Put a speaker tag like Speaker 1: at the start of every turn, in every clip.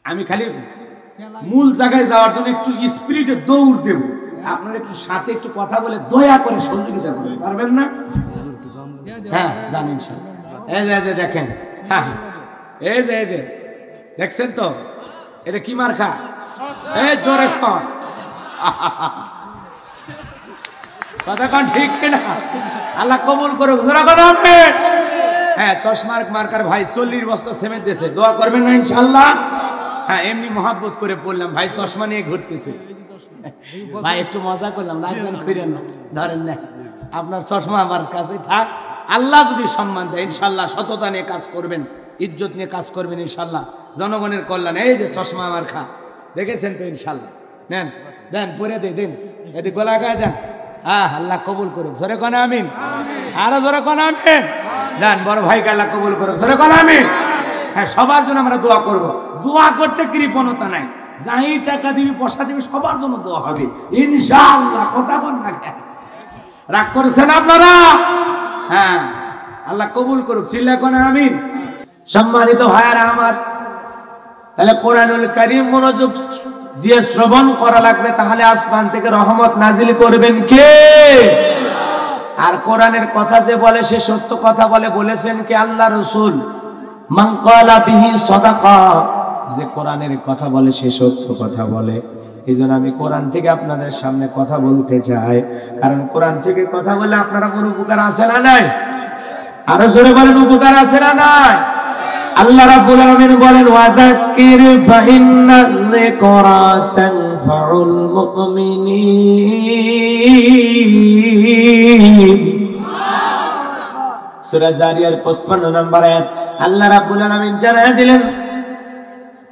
Speaker 1: আমি খালি মূল জায়গায় যাওয়ার জন্য একটু স্পিরিটে দৌড় দেব, আপনারা একটু সাথে একটু কথা বলে দয়া করে সহযোগিতা করবেন, পারবেন না? হ্যাঁ জানেন এই যে দেখেন, হ্যাঁ এই যে দেখছেন তো এটা কি মার্কা? এই জোরে কর কথা কন ঠিক কিনা? আল্লাহ কবুল করুক, জোরে কর আমিন। হ্যাঁ চশমার মার্কার ভাই 40 বস্তা সিমেন্ট দিয়েছে, দোয়া করবেন না ইনশাআল্লাহ? হ্যাঁ এমনি মহাব্বত করে বললাম, ভাই চশমা নিয়ে ঘুরতেছে, ভাই একটু মজা করলাম, রাখছেন কইরেন না, ধরেন না, আপনার চশমা আমার কাছে থাক। আল্লাহ যদি সম্মান দেয় ইনশাআল্লাহ সততা নিয়ে কাজ করবেন, ইজ্জত নিয়ে কাজ করবেন ইনশাআল্লাহ, জনগণের কল্যাণ। এই যে চশমা আমার খা দেখেছেন তো ইনশাআল্লাহ, নেন দেন পরে দেন, এদি গলা গায়ে দেন। হ্যাঁ আল্লাহ কবুল করুক, জোরে কোন আমিন, আরো জোরে কোন আমিন। দেন বড় ভাইকে আল্লাহ কবুল করুক, জোরে কোন আমিন। হ্যাঁ সবার জন্য আমরা দোয়া করব, দোয়া করতে কৃপণতা নাই, যাই টাকা দিবি পয়সা দিবি সবার জন্য দোয়া হবে ইনশাআল্লাহ। কথা বল না, রাগ করেছেন আপনারা? হ্যাঁ আল্লাহ কবুল করুক, চিল্লা কোন আমিন। সম্মানিত ভাইয়েরা আমার, তাহলে কোরআনুল কারীম মনোযোগ দিয়ে শ্রবণ করা লাগবে, তাহলে আসমান থেকে রহমত নাজিল করবেন কে? আর কোরআনের কথা যে বলে সে সত্য কথা বলে, বলেছেন কে? আল্লাহ রাসূল। মান ক্বালা বিহি সাদাকা, যে কোরআনের কথা বলে সে সত্য কথা বলে। এইজন্য আমি কোরআন থেকে আপনাদের সামনে কথা বলতে চাই, কারণ কোরআন থেকে কথা বলে আপনারা কোনো উপকার আছে না নাই? আরো জোরে বলেন, উপকার আছে না নাই? আল্লাহ রাব্বুল আলামিন বলেন, ওয়াযাক্কির ফাইন্নাল যিকরা তানফাউল মুমিনিন। সূরা জারিয়ার 55 নম্বর আয়াত। আল্লাহ রাব্বুল আলামিন জানায় দিলেন,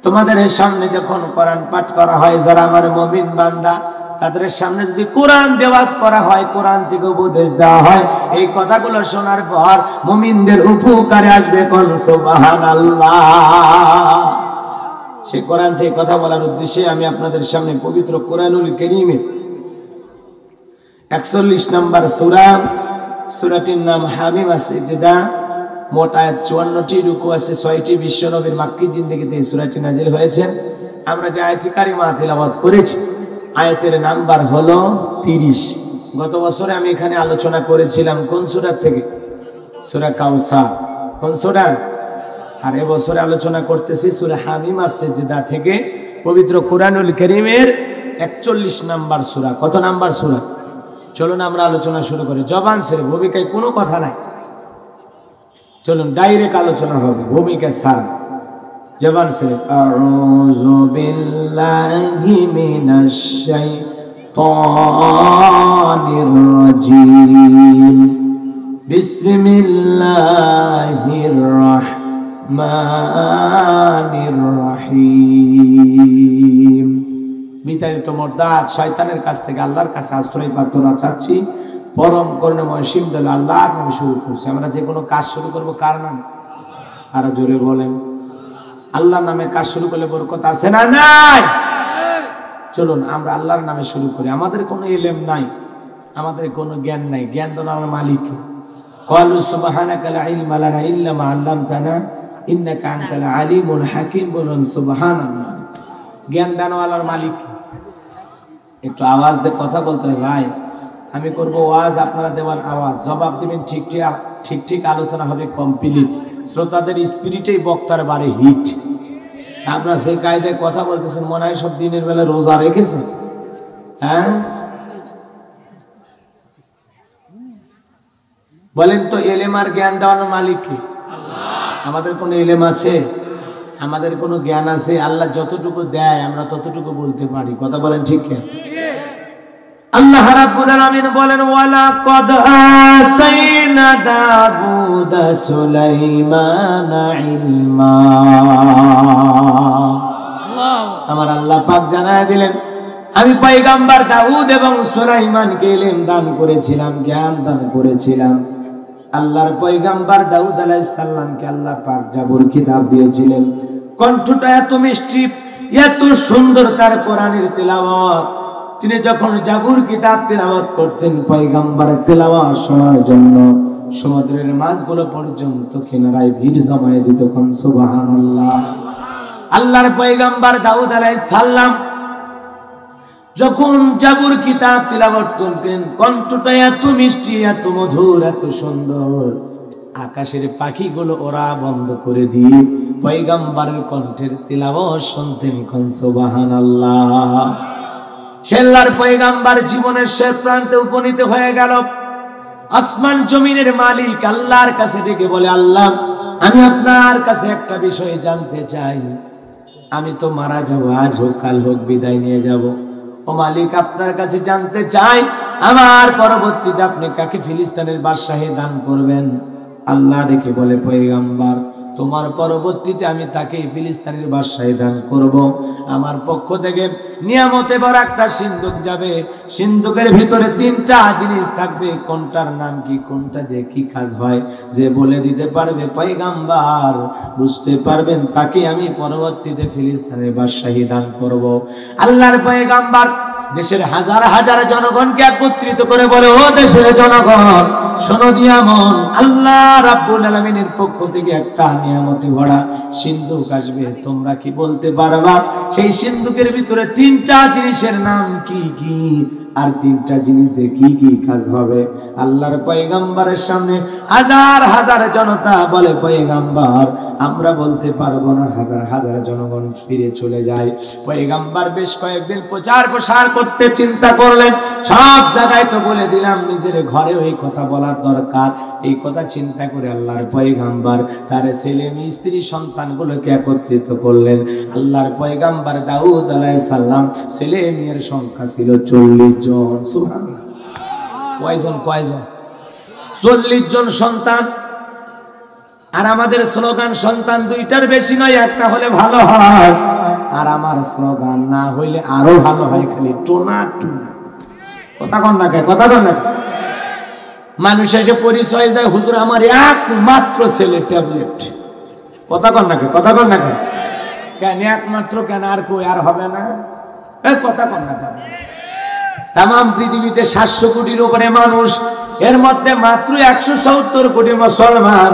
Speaker 1: তোমাদের সামনে যখন কোরআন পাঠ করা হয়, যারা আমার মুমিন বান্দা তাদের সামনে যদি কোরআন দেওয়াজ করা হয়, কোরআন থেকে উপদেশ দেওয়া হয়, এই কথাগুলো শোনার পর মুমিনদের উপকারে আসবে। কোন সুবহানাল্লাহ। সেই কোরআন থেকে কথা বলার উদ্দেশ্যে আমি আপনাদের সামনে পবিত্র কোরআনুল কারীমের 41 নম্বর সূরা, সূরাটির নাম হামিম আস-সিজদা। মোট আয়াত 54টি, রুকু আছে 6টি। বিশ্বনবীর মাক্কি জিন্দেগিতে এই সূরাটি নাজিল হয়েছে। আমরা যে আয়াতে কারিমা তিলাওয়াত করেছি, আয়াতের নাম্বার হলো 30। গত বছরে আমি এখানে আলোচনা করেছিলাম কোন সূরা থেকে? সূরা কাউসার। কোন সূরা? আর এবছরে আলোচনা করতেছি সূরা হামিম আস-সিজদা থেকে, পবিত্র কোরআনুল কারীমের 41 নাম্বার সূরা। কত নাম্বার সূরা? চলুন আমরা আলোচনা শুরু করি। জবান ছেড়ে, ভূমিকায় কোনো কথা নাই, চলুন ডাইরেক্ট আলোচনা হবে, ভূমিকা ছাড়া। জবান ছেড়ে, আউযু বিল্লাহি মিনাশ শাইতানির রাজীম, বিসমিল্লাহির রাহমানির রহিম। বিতাড়িত মোরদাদ শয়তানের কাছ থেকে আল্লাহর কাছে আশ্রয় প্রার্থনা চাচ্ছি। পরম করুণাময় সিমদল আল্লাহর নামে শুরু করছি। আমরা যে কোনো কাজ শুরু করব কার নামে? আরো জোরে বলেন। আল্লাহর নামে কাজ শুরু করলে বরকত আছে না নাই? চলুন আমরা আল্লাহর নামে শুরু করি। আমাদের কোনো ইলম নাই, আমাদের কোনো জ্ঞান নাই, জ্ঞান তো আমার মালিক। ক্বালু সুবহানাকা লা ইলমা লানা ইল্লা মা আল্লামতানা ইন্নাকা আনতাল আলিমুল হাকিম। বলুন সুবহানাল্লাহ। জ্ঞান দানওয়ালার মালিক। একটু আওয়াজ দিয়ে কথা বলতে হবে ভাই। আমি করব ওয়াজ, আপনারা দেওয়ার আওয়াজ, জবাব দিবেন ঠিক ঠিক, আলোচনা হবে কমপ্লিট। শ্রোতাদের স্পিরিটেই বক্তার বারে হিট। আপনারা সেই কায়দায় কথা বলতেছেন, মনে হয় সব দিনের বেলা রোজা রেখেছেন। হ্যাঁ বলেন তো, এলেম আর জ্ঞান দেওয়ার মালিক কি? আমাদের কোনো এলেম আছে? আমাদের কোনো জ্ঞান আছে? আল্লাহ যতটুকু দেয় আমরা ততটুকু বলতে পারি। কথা বলেন ঠিক কি? আল্লাহ রাব্বুল আলামিন বলেন, ওয়ালা ক্বাদ আতাইনা দাউদা সুলাইমানা ইলমা। আমার আল্লাহ পাক জানায় দিলেন, আমি পয়গম্বর দাউদ এবং সুলাইমানকে ইলম দান করেছিলাম, জ্ঞান দান করেছিলাম। আল্লাহর পয়গম্বর দাউদ আলাইহিস সালামকে আল্লাহ পাক জাবুর কিতাব দিয়েছিলেন। কণ্ঠটা এত মিষ্টি, এত সুন্দর তার কোরআনের তেলাওয়াত। তিনি যখন জাবুর কিতাব তেলাওয়াত করতেন, পয়গম্বরের তেলাওয়াত শোনার জন্য সমুদ্রের মাছগুলো পর্যন্ত কিনারায় ভিড় জমায়ে দিত। কোন সুবহানাল্লাহ। আল্লাহর পয়গম্বর দাউদ আলাইহিস সালাম যখন জাবুর কিতাব তিলাওয়াত করতেন, কণ্ঠটা এত মিষ্টি, এত মধুর, এত সুন্দর, আকাশের পাখিগুলো ওরা বন্ধ করে দিয়ে পয়গম্বরের কণ্ঠের তিলাওয়াত শুনতেন। কোন সুবহানাল্লাহ। সে আল্লাহর পয়গম্বর জীবনের শেষ প্রান্তে উপনীত হয়ে গেল। আসমান জমিনের মালিক আল্লাহর কাছে ডেকে বলে, আল্লাহ আমি আপনার কাছে একটা বিষয় জানতে চাই, আমি তো মারা যাব, আজ হোক কাল হোক বিদায় নিয়ে যাব। ও মালিক, আপনার কাছে জানতে চাই আমার পরবর্তীতে আপনি কাকে ফিলিস্তিনের বাদশাহী দান করবেন। আল্লাহ ডেকে বলে, পয়গম্বর তোমার পরবর্তীতে আমি তাকেই ফিলিস্তিনের বাদশাহী দান করব। আমার পক্ষ থেকে নিয়ামতে বড় একটা সিন্ধুক যাবে, সিন্ধুকের ভিতরে 3টা জিনিস থাকবে, কোনটার নাম কি, কোনটা দিয়ে কি কাজ হয়, যে বলে দিতে পারবে পয়গম্বর বুঝতে পারবেন তাকে আমি পরবর্তীতে ফিলিস্তিনের বাদশাহী দান করব। আল্লাহর পয়গম্বর দেশের হাজার হাজার জনগণকে একত্রিত করে বলে, ও দেশের জনগণ শোনো দিয়া মন, আল্লাহ রাব্বুল আলামিনের পক্ষ থেকে একটা নিয়ামতে ভরা সিন্ধুক আসবে। তোমরা কি বলতে পারবা সেই সিন্ধুকের ভিতরে 3টা জিনিসের নাম কি কি, আর 3টা জিনিস দিয়ে কি কি কাজ হবে? আল্লাহর পয়গম্বরের সামনে হাজার হাজার জনতা বলে, পয়গম্বর আমরা বলতে পারবো না। হাজার হাজার জনগণ ফিরে চলে যায়। পয়গম্বর বেশ কয়েকদিন প্রচার প্রসার করতে চিন্তা করলেন, সব জায়গায় তো বলে দিলাম, নিজের ঘরেও এই কথা বলার দরকার। এই কথা চিন্তা করে আল্লাহর পয়গম্বর তার ছেলে মেয়ে স্ত্রী সন্তানগুলোকে একত্রিত করলেন। আল্লাহর পয়গম্বর দাউদ আলাইহিস সালাম ছেলে মেয়ের সংখ্যা ছিল 40 জন। সুবহানাল্লাহ। কয়জন? 40 জন সন্তান। আর আমাদের স্লোগান সন্তান 2টার বেশি নয়, একটা হলে ভালো হয়। আর আমার স্লোগান না হইলে আরো ভালো হয়, খালি টোনা টুনা। কথা কন না, কথা কন না। মানুষ এসে পরিচয় যায়, হুজুর আমার একমাত্র ছেলে ট্যাবলেট। কথা কন না, কথা কন না। কেন একমাত্র? কেন আর কই আর হবে না? কথা কন না। তাম পৃথিবীতে 700 কোটির উপরে মানুষ, এর মধ্যে মাত্র 170 কোটি মুসলমান।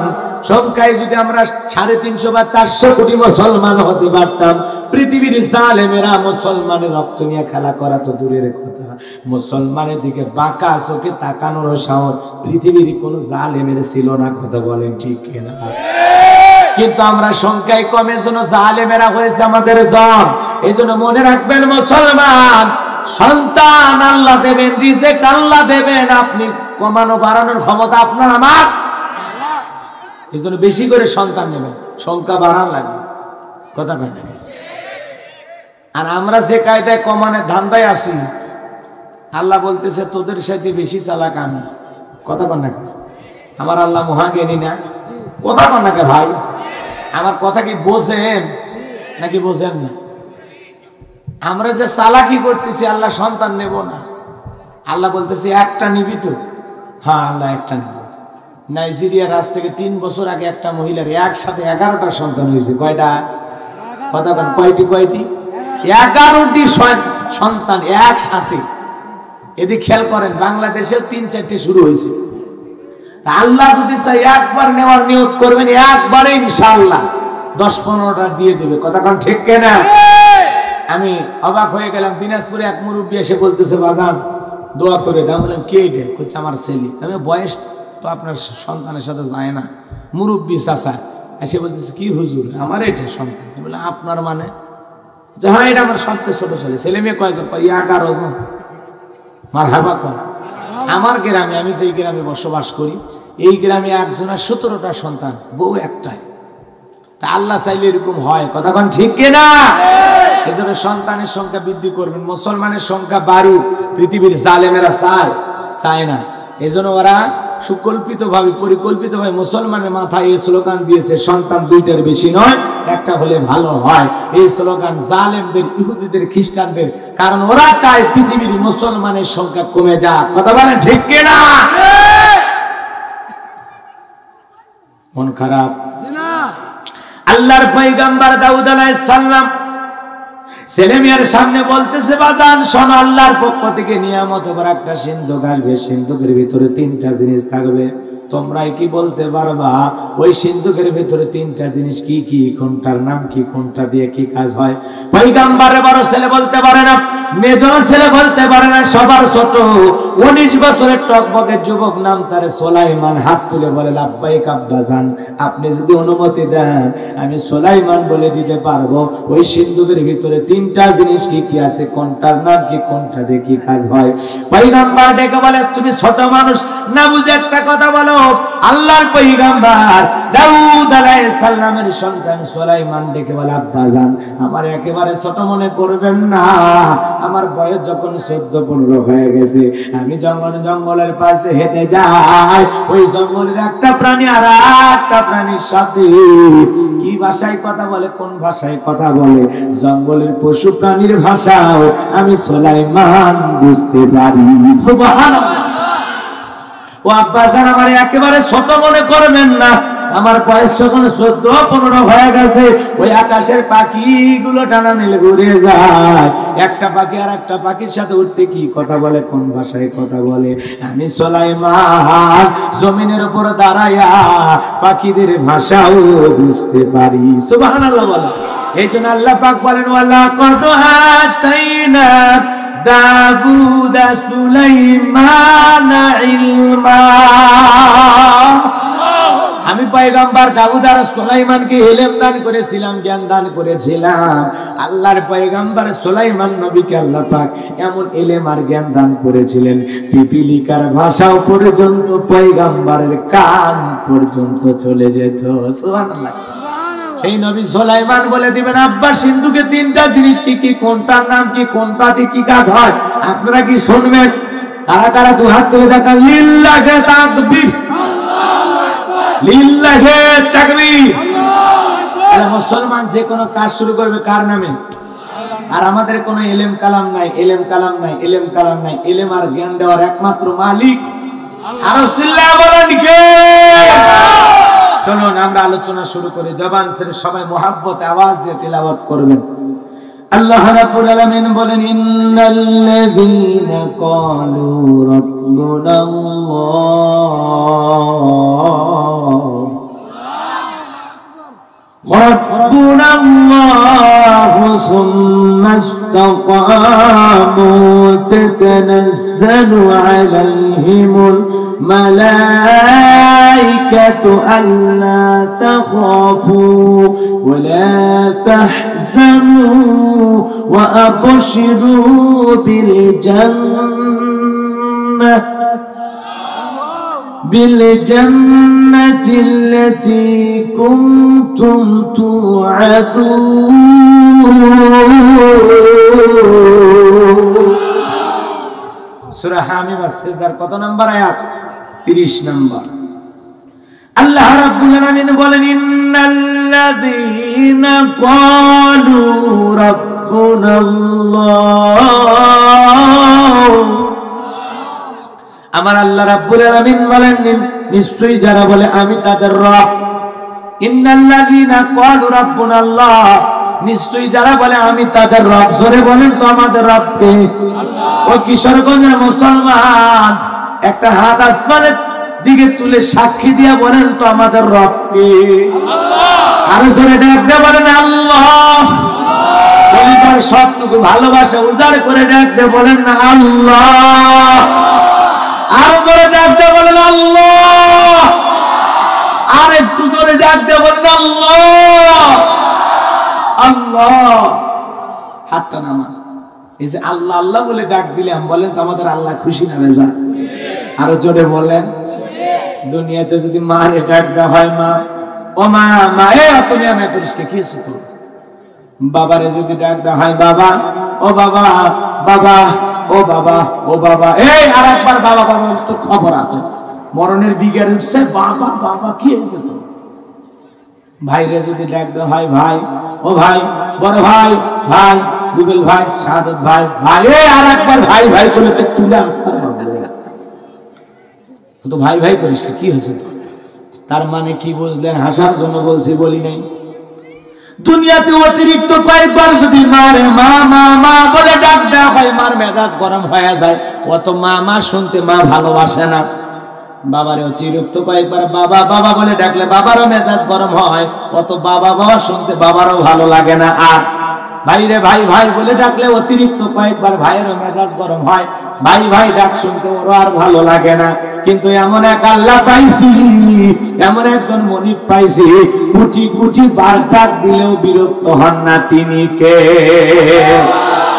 Speaker 1: সংখ্যায় যদি আমরা 350 বা 400 কোটি মুসলমান হতে পারতাম, পৃথিবীর জালেমেরা মুসলমানের রক্ত নিয়ে খেলা করা তো দূরের কথা, মুসলমানের দিকে বাঁকা চোখে তাকানোর সাহস পৃথিবীর কোন জালেমের ছিল না। কথা বলেন ঠিক কিনা? কিন্তু আমরা সংখ্যায় কমের জন্য জালেমেরা হয়েছে আমাদের জন। এই জন্য মনে রাখবেন মুসলমান, সন্তান আল্লাহ দেবেন, রিজেক আল্লাহ দেবেন, আপনি কমানো বাড়ানোর ক্ষমতা আপনার আমার। এই জন্য বেশি করে সন্তান নেবেন, সংখ্যা বাড়ানো লাগবে। কথা কয় না? আর আমরা যে কায়দায় কমানোর ধান্দায় আসি, আল্লাহ বলতেছে তোদের সাথে বেশি চালাক আমি। কথা কন না? আমার আল্লাহ মহাজ্ঞানী না? কথা কন না ভাই? আমার কথা কি বোঝেন নাকি বোঝেন না? আমরা যে চালাকি করতেছি, আল্লাহ সন্তান নেব না। আল্লাহ বলতেছে একটা নিবি তো? হ্যাঁ আল্লাহ একটা নিব। নাইজেরিয়ার আজ থেকে 3 বছর আগে একটা মহিলার একসাথে 11টা সন্তান হয়েছে। কয়টা? কথা বলেন, কয়টি? 11টি সন্তান একসাথে। এদিকে খেয়াল করেন, বাংলাদেশেও 3-4টে শুরু হয়েছে। আল্লাহ যদি চাই একবার নেওয়ার নিয়ত করবেন, একবারে ইনশাআল্লাহ 10-15টা দিয়ে দেবে। কথা কোন ঠিক কিনা? আমি অবাক হয়ে গেলাম, দিনাজপুরে এক মুরব্বী এসে বলতেছে, বাজান দোয়া করে দাও। বললাম কে এটা? বলছে আমার ছেলে। আমি বয়স তো আপনার সন্তানের সাথে যায় না। মুরব্বী চাচা এসে বলতেছে, কি হুজুর আমার এটা সন্তান? বলে আপনার মানে? হ্যাঁ এটা আমার সবচেয়ে ছোট ছেলে। ছেলে মেয়ে কয়জন? 11 জন। মারহাবা কর। আমার গ্রামে, আমি যেই গ্রামে বসবাস করি, এই গ্রামে একজনের 17টা সন্তান, বউ একটাই। তা আল্লাহ চাইলে এরকম হয়। কথা কোন ঠিক কিনা? এই জন্য সন্তানের সংখ্যা বৃদ্ধি করবেন, মুসলমানের সংখ্যা বাড়ুক। পৃথিবীর জালেমেরা চায় না। এই জন্য ওরা সুকল্পিতভাবে পরিকল্পিতভাবে মুসলমানের মাথায় এই স্লোগান দিয়েছে, সন্তান 2টার বেশি নয়, একটা হলে ভালো হয়। এই স্লোগান জালেমদের, ইহুদিদের, খ্রিস্টানদের, কারণ ওরা চায় পৃথিবীর মুসলমানের সংখ্যা কমে যাক। কথা বলেন ঠিক কিনা? মন খারাপ? আল্লাহর পয়গম্বর দাউদ আলাইহিস সালাম ছেলে মেয়ের সামনে বলতেছে, বাজান শোনো, আল্লাহর পক্ষ থেকে নিয়ামত ভরা একটা সিন্ধুক আসবে। সিন্ধুকের ভিতরে 3টা জিনিস থাকবে। তোমরাই কি বলতে পারবা ওই সিন্ধুকের ভিতরে তিনটা জিনিস কি কি, কোনটার নাম কি, কোনটা দিয়ে কি কাজ হয়? পয়গম্বরের বড় ছেলে বলতে পারে না, মেজর ছেলে বলতে পারে না, সবার ছোট 19 বছরের টকবকে যুবক, নাম তার সুলাইমান, হাত তুলে বলে লাব্বাইক আব্বাজান, আপনি যদি অনুমতি দেন আমি সুলাইমান বলে দিতে পারবো ওই সিন্ধুকের ভিতরে তিনটা জিনিস কি কি আছে, কোনটার নাম কি, কোনটা দিয়ে কি কাজ হয়। পয়গম্বর ডেকে বলে তুমি ছোট মানুষ না বুঝে একটা কথা বলো। আল্লাহর পয়গম্বর দাউদ আলাইহিস সালামের সন্তান সুলাইমান ডেকে বলে আব্বাজান আমার একেবারে ছোট মনে করবেন না, আমার বয়স যখন 14-15 হয়ে গেছে, আমি জঙ্গলের পাশ দিয়ে হেঁটে যাই, ওই জঙ্গলের একটা প্রাণী আর একটা প্রাণীর সাথে কি ভাষায় কথা বলে, কোন ভাষায় কথা বলে, জঙ্গলের পশু প্রাণীর ভাষাও আমি সুলাইমান বুঝতে পারি। সুবহানাল্লাহ। ও আব্বাজান আমার একেবারে ছোট মনে করবেন না, আমার বয়স যখন 14-15 হয়ে গেছে, ওই আকাশের পাখিগুলো ডানা মেলে ঘুরে যায়, একটা পাখি আর একটা পাখির সাথে উঠতে কি কথা বলে, কোন ভাষায় কথা বলে, আমি সুলাইমান জমিনের উপর দাঁড়ায়া পাখিদের ভাষাও বুঝতে পারি। সুবহানাল্লাহ বলে। এই জন্য আল্লাহ পাক বলেন ওয়ালা কদ আতাইনা দাউদ সুলাইমান ইলমা, আমি পয়গম্বর দাউদ আর সুলাইমানকে ইলম দান করেছিলাম, জ্ঞান দান করেছিলাম। আল্লাহর পয়গম্বর সুলাইমান নবীকে আল্লাহ পাক এমন ইলম আর জ্ঞান দান করেছিলেন, পিপিলিকার ভাষাও পর্যন্ত পয়গম্বরের কান পর্যন্ত চলে যেত। সুবহানাল্লাহ। সেই নবী সুলাইমান বলে দিবেন আব্বা সিন্ধুকে তিনটা জিনিস কি কি, কোনটার নাম কি, কোনটাতে কি কাজ হয়, আপনারা কি শুনবেন? কারা কারা দু হাত তুলে দেখান লিল্লাহি তাকবীর, লিল্লাহি তাকবীর। মুসলমান যে কোনো কাজ শুরু করবে কার নামে? আর আমাদের কোনো ইলম কালাম নাই, ইলম কালাম নাই, ইলম কালাম নাই, ইলম আর জ্ঞান দেওয়ার একমাত্র মালিক আর রাসূলুল্লাহ বলেন কে? চলুন আমরা আলোচনা শুরু করি। জবান ছেড়ে সবাই মুহাব্বতে আওয়াজ দিয়ে তিলাওয়াত করবেন। আল্লাহ রাব্বুল আলামিন বলেন ইন্নাল্লাযীনা ক্বালু রাব্বুনাল্লাহু সুম্মা ইসতাকামু তাতানাজ্জালু আলাইহিমুল মালাইকাতু আল্লা তাখাফু ওয়া লা তাহজানু ওয়া আবশিরু বিল জান্নাহ بالجنة التي كنتم توعدون। সূরা হামিম সিজদার কত নাম্বার আয়াত? 30 নাম্বার। আল্লাহ রাব্বুল আলামিন বলেন ইন্নাল্লাযীনা ক্বালু রাব্বুনাল্লাহ, আমার আল্লাহ রাব্বুল আলামিন বলেন নিশ্চয়ই যারা বলে আমি তাদের রব। ইন্নাল্লাযীনা ক্বালু রাব্বুনাল্লাহ, নিশ্চয়ই যারা বলে আমি তাদের রব। জোরে বলেন তো আমাদের রব কে? আল্লাহ। ওই কিশোরগঞ্জের মুসলমান একটা হাত আসমানের দিকে তুলে সাক্ষী দিয়া বলেন তো আমাদের রব কে? আল্লাহ। আর জোরে ডাক দিয়ে বলেন আল্লাহ। পরিবার সবটুকু ভালোবাসা উজাড় করে ডাক দিয়ে বলেন না আল্লাহ। আর বলে ডাক দিয়ে বলেন আল্লাহ। আর একটু জোরে ডাক দিয়ে বলেন আল্লাহ আল্লাহ। হাতটা নামান। এই যে আল্লাহ আল্লাহ বলে ডাক দিলাম, বলেন তো আমাদের আল্লাহ খুশি না বেজা? আরো জোরে বলেন। দুনিয়াতে যদি মারে ডাক দেওয়া হয় মা, ও মা, মা এ তুমি আমি করিস কে, কি আছে তোর? বাবারে যদি ডাক দেওয়া হয় বাবা, ও বাবা, বাবা, ও বাবা, ও বাবা, এই আর একবার বাবা বাবা তো খবর আছে, মরণের বিঘের উঠছে বাবা বাবা, কি হয়েছে তো? ভাইরে যদি ডাক দেওয়া হয় ভাই, ও ভাই, বড় ভাই, ভাই রুবেল ভাই, শাহাদত ভাই, ভাই আর একবার ভাই ভাই বলে তো তুলে আসছে তো ভাই ভাই করিস কি হয়েছে তো? তার মানে কি বুঝলেন? হাসার জন্য বলছি, বলি নাই। দুনিয়াতে অতিরিক্ত কয়েকবার যদি মারে মা মা মা বলে ডাক দেওয়া হয়, মার মেজাজ গরম হয়ে যায়। অত মা মা শুনতে মা ভালোবাসে না। বাবারে অতিরিক্ত কয়েকবার বাবা বাবা বলে ডাকলে বাবারও মেজাজ গরম হয়, অত বাবা বাবা শুনতে বাবারও ভালো লাগে না। আর ভাই রে ভাই ভাই বলে ডাকলে অতিরিক্ত কয়েকবার ভাইয়েরও মেজাজ গরম হয়, ভাই ভাই ডাক শুনতে ওরও আর ভালো লাগে না। কিন্তু এমন এক আল্লাহ পাইছি, এমন একজন মনিব পাইছি, কোটি কোটি বার ডাক দিলেও বিরক্ত হন না। তিনি কে?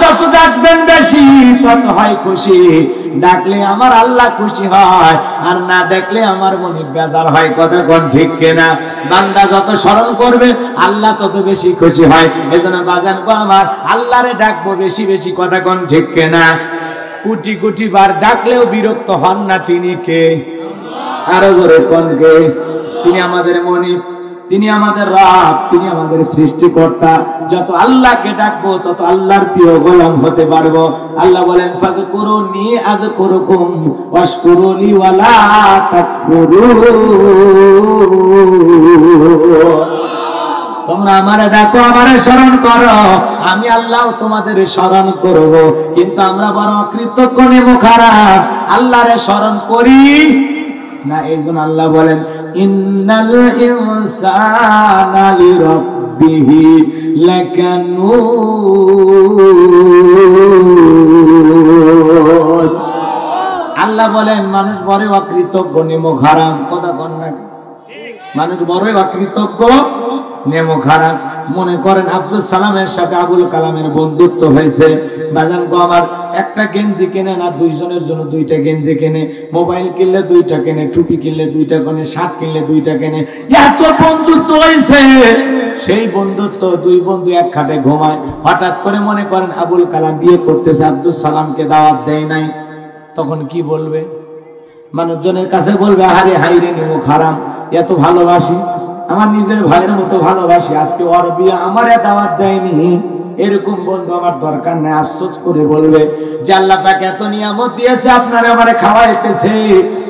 Speaker 1: যত ডাকবেন বেশি তত হয় খুশি। ডাকলে আমার আল্লাহ খুশি হয়, আর না ডাকলে আমার মনিব বেজার হয়। কথা কোন ঠিক কিনা? বান্দা যত স্মরণ করবে আল্লাহ তত বেশি খুশি হয়। এজন্য বাজান গো আমার, আল্লাহরে ডাকবো বেশি বেশি। কথা কোন ঠিক কিনা? কোটি কোটি বার ডাকলেও বিরক্ত হন না। তিনি কে? আরো জোরে কোন কে? তিনি আমাদের মনিব, তিনি আমাদের রব, তিনি আমাদের সৃষ্টিকর্তা। যত আল্লাহকে ডাকবো তত আল্লাহর প্রিয় গোলাম হতে পারবো। আল্লাহ বলেন ফাযকুরুনি আযকুরুকুম ওয়াশকুরুলি ওয়ালা তাকফুরুন। তোমরা আমারে ডাকো, আমারে স্মরণ করো, আমি আল্লাহ তোমাদের স্মরণ করব। কিন্তু আমরা বড় অকৃতজ্ঞ, নেমখারাম, আল্লাহরে স্মরণ করি না। এইজন্য আল্লাহ বলেন ইন্নাল ইনসানা লিরাব্বিহি লাকানুদ। আল্লাহ বলেন মানুষ বড় অকৃতজ্ঞ, নেমখারাম। কথা কন না? মানুষ বড়ই অকৃতজ্ঞ, নেমখারাম। মনে করেন আব্দুল সালামের সাথে আবুল কালামের বন্ধুত্ব হয়েছে। বাজান গো আমার, একটা গেঞ্জি কেনে না, দুইজনের জন্য দুইটা গেঞ্জি কেনে, মোবাইল কিনলে দুইটা কেনে, টুপি কিনলে দুইটা কেনে, শার্ট কিনলে দুইটা কেনে। এত বন্ধুত্ব হয়েছে, সেই বন্ধুত্ব দুই বন্ধু এক খাটে ঘুমায়। হঠাৎ করে মনে করেন আবুল কালাম বিয়ে করতেছে, আব্দুল সালামকে দাওয়াত দেয় নাই, তখন কি বলবে? মানুষজনের কাছে বলবে আরে হাইরে নেমখারাম, এত ভালোবাসি, আমার নিজের ভাইয়ের মতো ভালোবাসি, আজকে ওর বিয়ে আমারে দাওয়াত দেয়নি। এরকম বন্ধু আমার দরকার নেই। আফসোস করে বলবে যে আল্লাহ পাক এত নিয়ামত দিয়েছে, আপনারা আমারে খাওয়াইতেছে,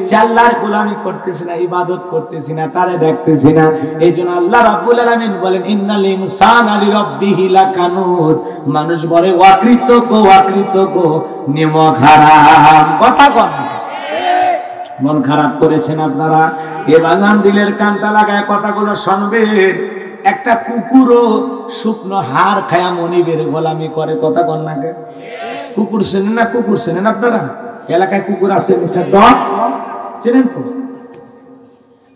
Speaker 1: সে আল্লাহর গোলামি করতেছি না, ইবাদত করতেছি না, তারে দেখতেছি না। এইজন্য আল্লাহ রাব্বুল আলামিন বলেন ইন্নাল ইনসানা লিরাব্বিহি লাকানুদ। মানুষ বলে অকৃতজ্ঞ, অকৃতজ্ঞ, নেমখারাম। কথা কন না? মন খারাপ করেছেন আপনারা? এ বাগান দিলের কানটা লাগায় কথাগুলো শুনবেন। একটা কুকুরও শুকনো হাড় খায়া মনিবের গোলামি করে। কথা কন না? কুকুর চেনেন না? কুকুর চেনেন আপনারা? এলাকায় কুকুর আছে মিস্টার ডগ, চেনেন তো?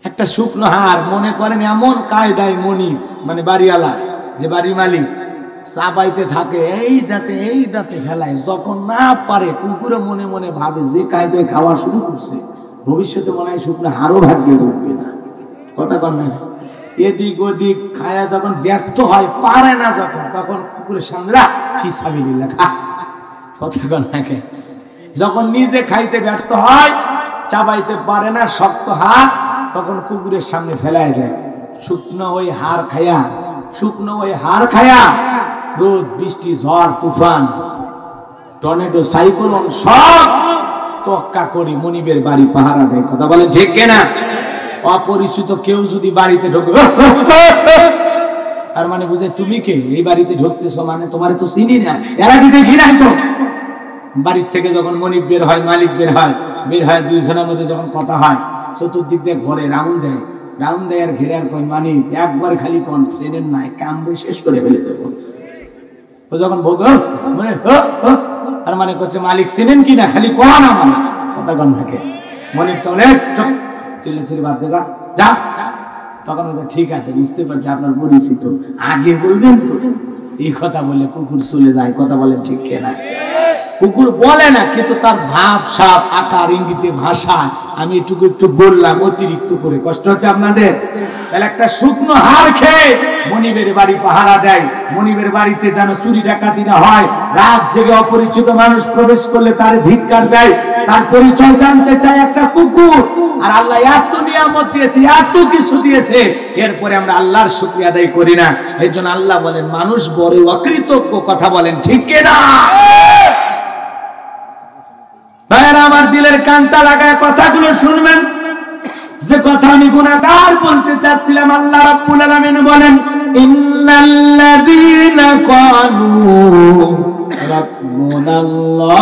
Speaker 1: একটা শুকনো হাড়, মনে করেন এমন কায়দায় মনিব মানে বাড়িওয়ালা, যে বাড়ির মালিক, চাবাইতে থাকে, এই ডাটে ফেলায়। যখন না পারে কুকুরে মনে মনে ভাবে যে কায়দায় খাওয়া শুরু করছে, ভবিষ্যতে মনে হয় শুকনো হাড়ও ভাগ্যে জুটবে না। কথা কন না? এদিক ওদিক খায়া যখন ব্যর্থ হয়, পারে না যখন, তখন কুকুরের সামনে ফিসাবিলিল্লাহ খা। কথা কন না? যখন নিজে খাইতে ব্যর্থ হয়, চাবাইতে পারে না, শক্ত হাড়, তখন কুকুরের সামনে ফেলাই দেয়। শুকনো ওই হাড় খায়া, শুকনো ওই হাড় খায়া রোদ বৃষ্টি ঝড় তুফান টর্নেডো সাইক্লোন সব তোয়াক্কা করি মনিবের বাড়ি পাহারা দেয়। কথা বলে ঠিক কিনা? অপরিচিত কেউ যদি বাড়িতে ঢোকে, আর মানে বুঝে তুমি কে, এই বাড়িতে ঢুকতেছ, মানে তোমারে তো চিনি না, এরা কি দেখি নাই তো। বাড়ির থেকে যখন মনিব বের হয়, মালিক বের হয়, দুইজনের মধ্যে যখন কথা হয়, চতুর্দিক দিয়ে ঘরে রাউন্ড দেয় আর ঘেরে আর কই মানি একবার খালি কোন চেনেন নাই, কামড়ে শেষ করে ফেলে দেবো। ও যখন ভোগ মানে আর মানে করছে মালিক চেনেন কি না, খালি কোন আমার কথা কন থাকে। মনিব তো অনেক চিল্লে বাদ দে, যা। তখন ঠিক আছে, বুঝতে পারছি আপনার পরিচিত, আগে বলবেন তো। এই কথা বলে কুকুর চলে যায়। কথা বলেন ঠিক কিনা? কুকুর বলে না, কিন্তু তার ভাব সাপ আকার ইঙ্গিতে ভাষা আমি একটু বললাম অতিরিক্ত করে। কষ্ট হচ্ছে আপনাদের? তাহলে একটা শুকনো হাড় খেয়ে মনিবের বাড়ি পাহারা দেয়। মনিবের বাড়িতে যেন চুরি ডাকাতি না হয়। রাত জেগে অপরিচিত মানুষ প্রবেশ করলে তার ধিক্কার দেয়, তার পরিচয় জানতে চায় একটা কুকুর। আর আল্লাহ এত নিয়ামত দিয়েছে, এত কিছু দিয়েছে, এরপরে আমরা আল্লাহর শুকরিয়া আদায় করি না। এই জন্য আল্লাহ বলেন মানুষ বড় অকৃতজ্ঞ। কথা বলেন ঠিক কিনা? ভাইরা আমার, দিলের কানটা লাগায় কথাগুলো শুনবেন। যে কথা আমি গুনাহগার বলতে চাচ্ছিলাম, আল্লাহ রাব্বুল আলামিন বলেন ইন্নাল্লাযীনা ক্বালু রাব্বুনাল্লাহ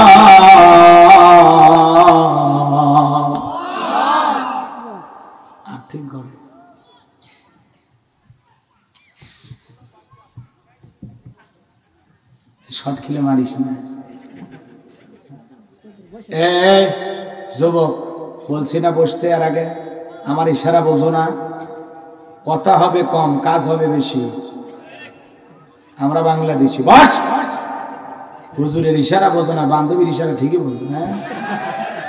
Speaker 1: শর্ট খেলে মারিস না। যুবক বলছি না বসতে, আর আগে আমার ইশারা বোঝো না? কথা হবে কম, কাজ হবে বেশি। আমরা বাংলাদেশি। বস। হুজুরের ইশারা বোঝো না, বান্ধবীর ইশারা ঠিকই বোঝো।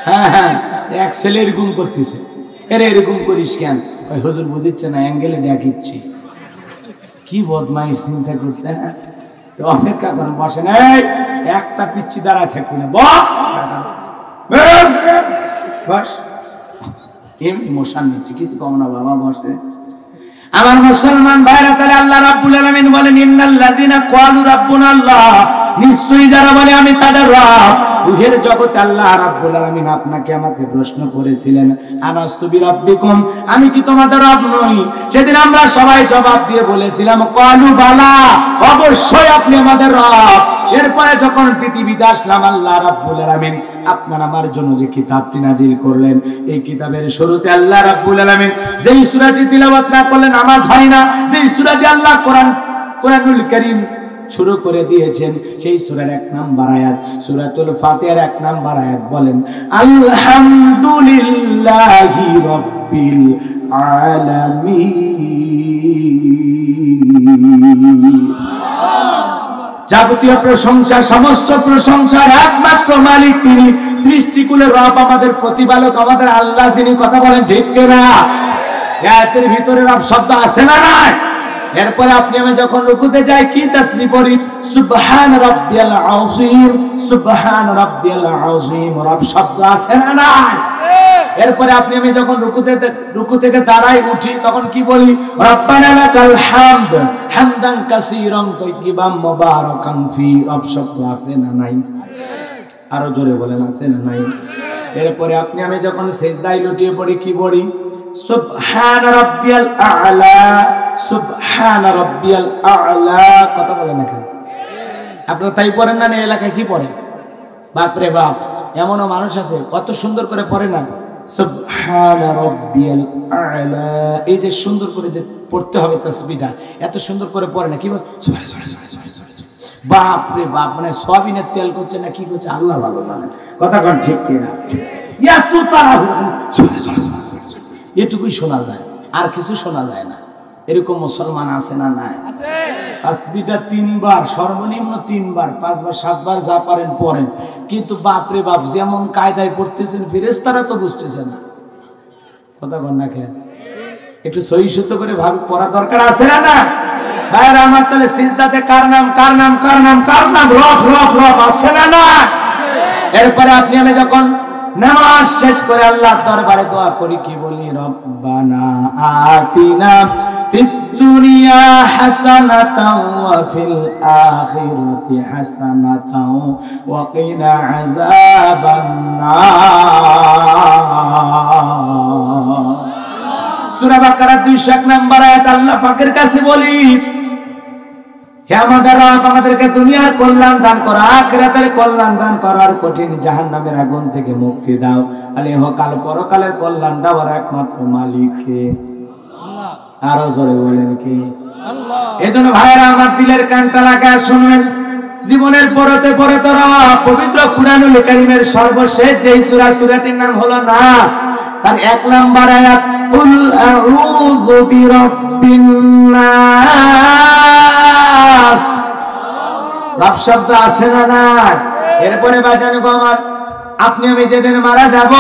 Speaker 1: হ্যাঁ হ্যাঁ, এক ছেলে এরকম করতেছে, এরে এরকম করিস কেন? হুজুর বুঝিচ্ছে না, অ্যাঙ্গেলে ডাকিচ্ছে। কি বদমাইশ চিন্তা করছে। তো অপেক্ষা করেন, বসেন। একটা পিচ্ছি দাঁড়ায় থাকবি না, বস। এমনি মশান নিচ্ছে, কিছু কম না বাবা, বসে। আমার মুসলমান ভাইরা, তাহলে আল্লাহ রাব্বুল আলামিন বলেন ইন্নাল্লাযিনা ক্বালু রাব্বুনাল্লাহ, নিশ্চয়ই যারা বলে আমি তাদের রব। রূহের জগতে আল্লাহ রাব্বুল আলামিন আপনাকে আমাকে প্রশ্ন করেছিলেন, আলাস্তু বিরাব্বিকুম, আমি কি তোমাদের রব নই? সেদিন আমরা সবাই জবাব দিয়ে বলেছিলাম ক্বালু বালা, অবশ্যই আপনি আমাদের রব। এরপরে যখন পৃথিবীতে আসলাম, আল্লাহ রাব্বুল আলামিন আপনার আমার জন্য যে কিতাবটি নাজিল করলেন, এই কিতাবের শুরুতে আল্লাহ রাব্বুল আলামিন যেই সূরাটি তিলাওয়াত না করলে নামাজ হয় না, যেই সূরা দিয়ে আল্লাহ কোরআনুল কারীম শুরু করে দিয়েছেন, সেই সূরার 1 নাম্বার আয়াত, সূরাতুল ফাতিহার 1 নাম্বার আয়াত বলেন আলহামদুলিল্লাহি রাব্বিল আলামিন। যাবতীয় প্রশংসা, সমস্ত প্রশংসার একমাত্র মালিক তিনি, সৃষ্টিকুলের রব, আমাদের প্রতিপালক, আমাদের আল্লাহ যিনি। কথা বলেন ঠিক কিনা? আয়াতের ভিতরে রব শব্দ আছে না নাই? এরপরে আপনি আমি যখন রুকুতে যাই কি তাসবিহ পড়ি? সুবহান রাব্বিয়াল আযীম, সুবহান রাব্বিয়াল আযীম, রব শব্দ আছে না নাই? এরপরে আপনি আমি যখন রুকু থেকে দাঁড়াই উঠি, তখন কি বলি? রব্বানা লাকাল হামদ হামদান কাসীরান তাইয়িবান মুবারাকান ফি, রব শব্দ আছে না নাই? আরো জোরে বলেন, আছে না নাই? এরপরে আপনি আমি যখন সিজদায় লুটিয়ে পড়ি কি পড়ি? সুবহান রাব্বিয়াল আ'লা, সুবহান রাব্বিয়াল আ'লা। কথা বলেন না কেন? আপনারা তাই পড়েন না? এই এলাকায় কি পড়ে? বাপ রে বাপ, এমনও মানুষ আছে কত সুন্দর করে পড়ে না সুবহান রাব্বিয়াল আ'লা। এই যে সুন্দর করে যে পড়তে হবে তাসবিহটা, এত সুন্দর করে পড়ে না। কি বলে? বাপ রে বাপ, মানে সয়াবিনের তেল করছে না কি করছে আল্লাহ ভালো জানেন। কথা কোন ঠিক কি না? এত তাড়াহুড়ো, এটুকুই শোনা যায়, আর কিছু শোনা যায় না। এরকম মুসলমান আছে না নাই? তাসবিহটা 3 বার, সর্বনিম্ন 3 বার, 5 বার 7 বার যা পারেন পড়েন। কিন্তু বাপরে বাপ, যেমন কায়দায় পড়তেছেন ফেরেশতারা তো বুঝতেছেন না। কথা কন না কেন? একটু সহি শুদ্ধ করে ভাবে পড়া দরকার আছে না না? ভাইরা আমার, তাহলে সিজদাতে কার নাম কার নাম কার নাম কার নাম? রব রব রব আছে না না? এরপরে আপনি আমি যখন নামাজ শেষ করে আল্লাহর দরবারে দোয়া করি কি বলি? রব্বানা আতিনা ফিদ দুনিয়া হাসানাতাও ওয়া ফিল আখিরাতি হাসানাতাও ওয়া কিনা আযাবান নার। সূরা বাকারা 201 নম্বর আয়াত আল্লাহ পাকের কাছে বলি, হে আমাদের রব, আমাদেরকে দুনিয়ার কল্যাণ দান করো, আখিরাতের কল্যাণ দান করো, আর কঠিন জাহান্নামের আগুন থেকে মুক্তি দাও। আর ইহকাল পরকালের কল্যাণ দেওয়ার একমাত্র মালিক কে? আল্লাহ। আরো জোরে বলেন কি? আল্লাহ। এজন্য ভাইরা আমার, দিলের কানটা লাগায় শুনবেন। জীবনের পরতে পরতে পবিত্র কুরআনুল কারীমের সর্বশেষ যেই সূরা, সূরাটির নাম হলো নাস, তার 1 নাম্বার আয়াত কুল আউযু বিরাব্বিন নাস। রব শব্দ আছে না না? এরপরে বাজানো গো আমার, আপনি আমি যেদিন মারা যাব,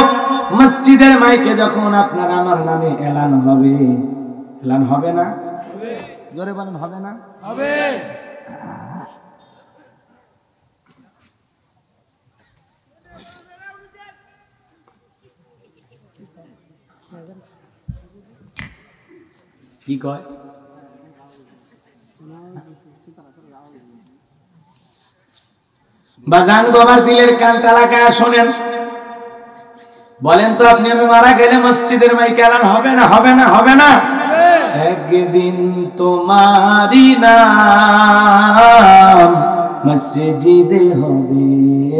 Speaker 1: মসজিদের মাইকে যখন আপনার আমার নামে এলান হবে, এলান হবে না? জোরে বলেন, হবে না? হবে। কি কয়? বাজান গো আমার, দিলের কানটা লাগায় শোনেন। বলেন তো, আপনি আমি মারা গেলে মসজিদের মাইকে এলান হবে না? হবে না? হবে না? একদিন তোমারি নাম মসজিদে হবে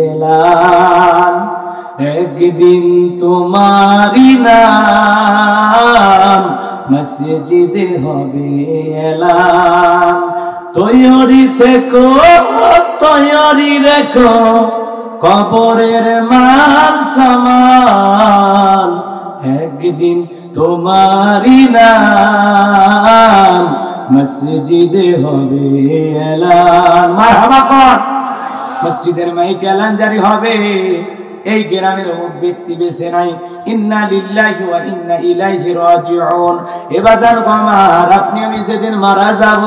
Speaker 1: এলান, একদিন তোমারি নাম মসজিদে হবে এলান। তৈরি থেকো, তৈরি তরি রেখো কবরের মাল সামান, একদিন তোমারই নাম মসজিদে হবে এলান। মারহাবা কর, মসজিদের মাইকে এলান জারি হবে। এই গ্রামের অমুক ব্যক্তি বেঁচে নাই, ইন্না লিল্লাহি ওয়া ইন্না ইলাইহি রাজিউন। এ বাজান আমার, আপনি আমি যেদিন মারা যাব,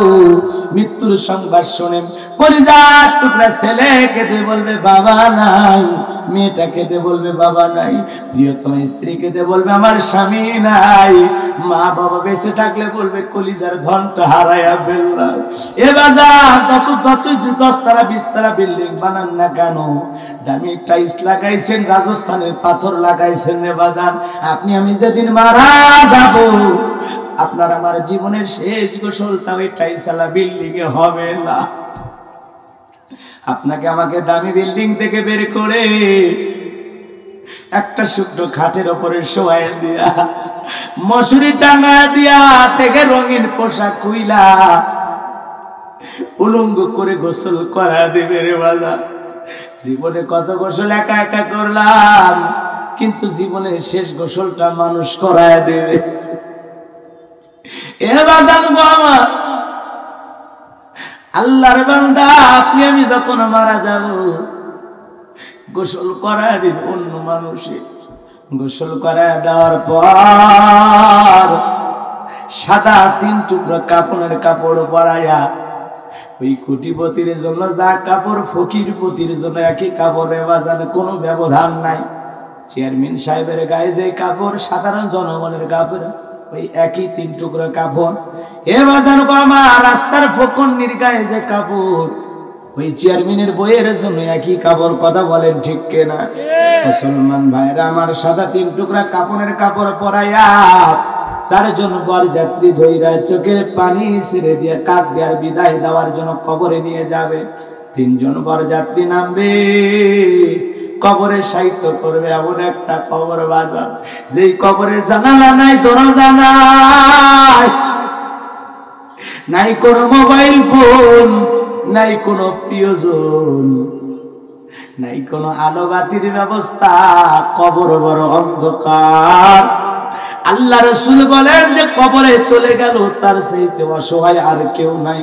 Speaker 1: মৃত্যুর সংবাদ শুনেন, কলিজার টুকরা ছেলে কেঁদে বলবে বাবা নাই, মেয়েটা কেঁদে বলবে বাবা নাই, প্রিয়তম স্ত্রী কেঁদে বলবে আমার স্বামী নাই, মা বাবা বেঁচে থাকলে বলবে কলিজার ধনটা হারাইয়া ফেললাম। এ বাজার যতই 10 তলা 20 তলা বিল্ডিং বানান না কেন, দামি টাইলস লাগাইছেন, রাজস্থানের পাথর লাগাইছেন রে বাজান, আপনি আমি যেদিন মারা যাব, আপনার আমার জীবনের শেষ গোসলটা ওই টাইলসওয়ালা বিল্ডিং এ হবে না। আপনাকে আমাকে দামি বিল্ডিং থেকে বের করে একটা শুকনো খাটের উপরে শোয়ায় দিয়া, মশুরি টাঙা দিয়া, থেকে রঙিন পোশাক খুইলা উলঙ্গ করে গোসল করা দেবে রে বাজার। জীবনে কত গোসল একা একা করলাম, কিন্তু জীবনের শেষ গোসলটা মানুষ করায় দেবে। এ বাজান গো আমার, আল্লাহর বান্দা, আপনি আমি যখন মারা যাব, গোসল করায় দিবে অন্য মানুষে। গোসল করায় দেওয়ার পর সাদা 3 টুকরো কাপড়ের কাপড় পরাইয়া, ওই কোটিপতির জন্য যা কাপড়, ফকির পতির জন্য একই কাপড়ে বাজান, কোনো ব্যবধান নাই। চেয়ারম্যান সাহেবের গায়ে যে কাপড়, সাধারণ জনগণের কাপড় ওই একই 3 টুকরো কাপড়। এ বাজান গো আমার, রাস্তার ফকন্নির গায়ে যে কাপড়, ওই চেয়ারম্যানের বইয়ের জন্য একই কাপড়। কথা বলেন ঠিক কিনা? মুসলমান ভাইরা আমার, সাদা 3 টুকরা কাপড়ের কাপড় পরাইয়া 4 জন বরযাত্রী ধইরা চোখের পানি ছেড়ে দিয়ে কাঁদবে আর বিদায় দেওয়ার জন্য কবরে নিয়ে যাবে। 3 জন বরযাত্রী নামবে, কবরে সাহিত্য করবে এমন একটা কবর বাজার, যেই কবরের জানালা নাই, দরজা নাই, নাই কোনো মোবাইল ফোন, নাই কোনো প্রিয়জন, নাই কোনো আলো বাতির ব্যবস্থা, কবর বড় অন্ধকার। আল্লাহ রাসূল বলেন যে কবরে চলে গেল তার চাইতে অসহায় আর কেউ নাই।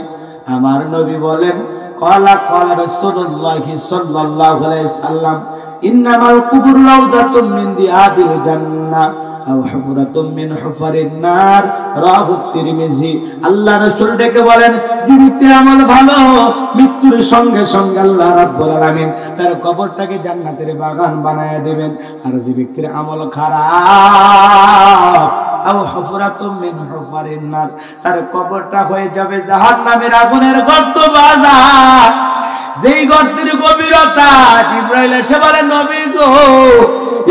Speaker 1: আমার নবী বলেন, ক্বালা রাসূলুল্লাহ সাল্লাল্লাহু আলাইহি সাল্লাম, ইন্নামাল কুবুর রাউযাতুম মিন রিয়াদিল জান্নাহ আও হুফরাতুম মিন হুফারিন নার, রাওয়াহু তিরমিজি। আল্লাহ রাসূল ডেকে বলেন, জীবিত আমল ভালো, মৃত্যুর সঙ্গে সঙ্গে আল্লাহ রাব্বুল আলামিন তার কবরটাকে জান্নাতের বাগান বানায়া দেবেন। আর যে ব্যক্তির আমল খারাপ, আও হুফরাতুম মিন হুফারিন নার, তার কবরটা হয়ে যাবে জাহান্নামের আগুনের গর্ত বাজার। যেই গর্তের গভীরতা, জিবরাইল এসে বলে, নবী গো,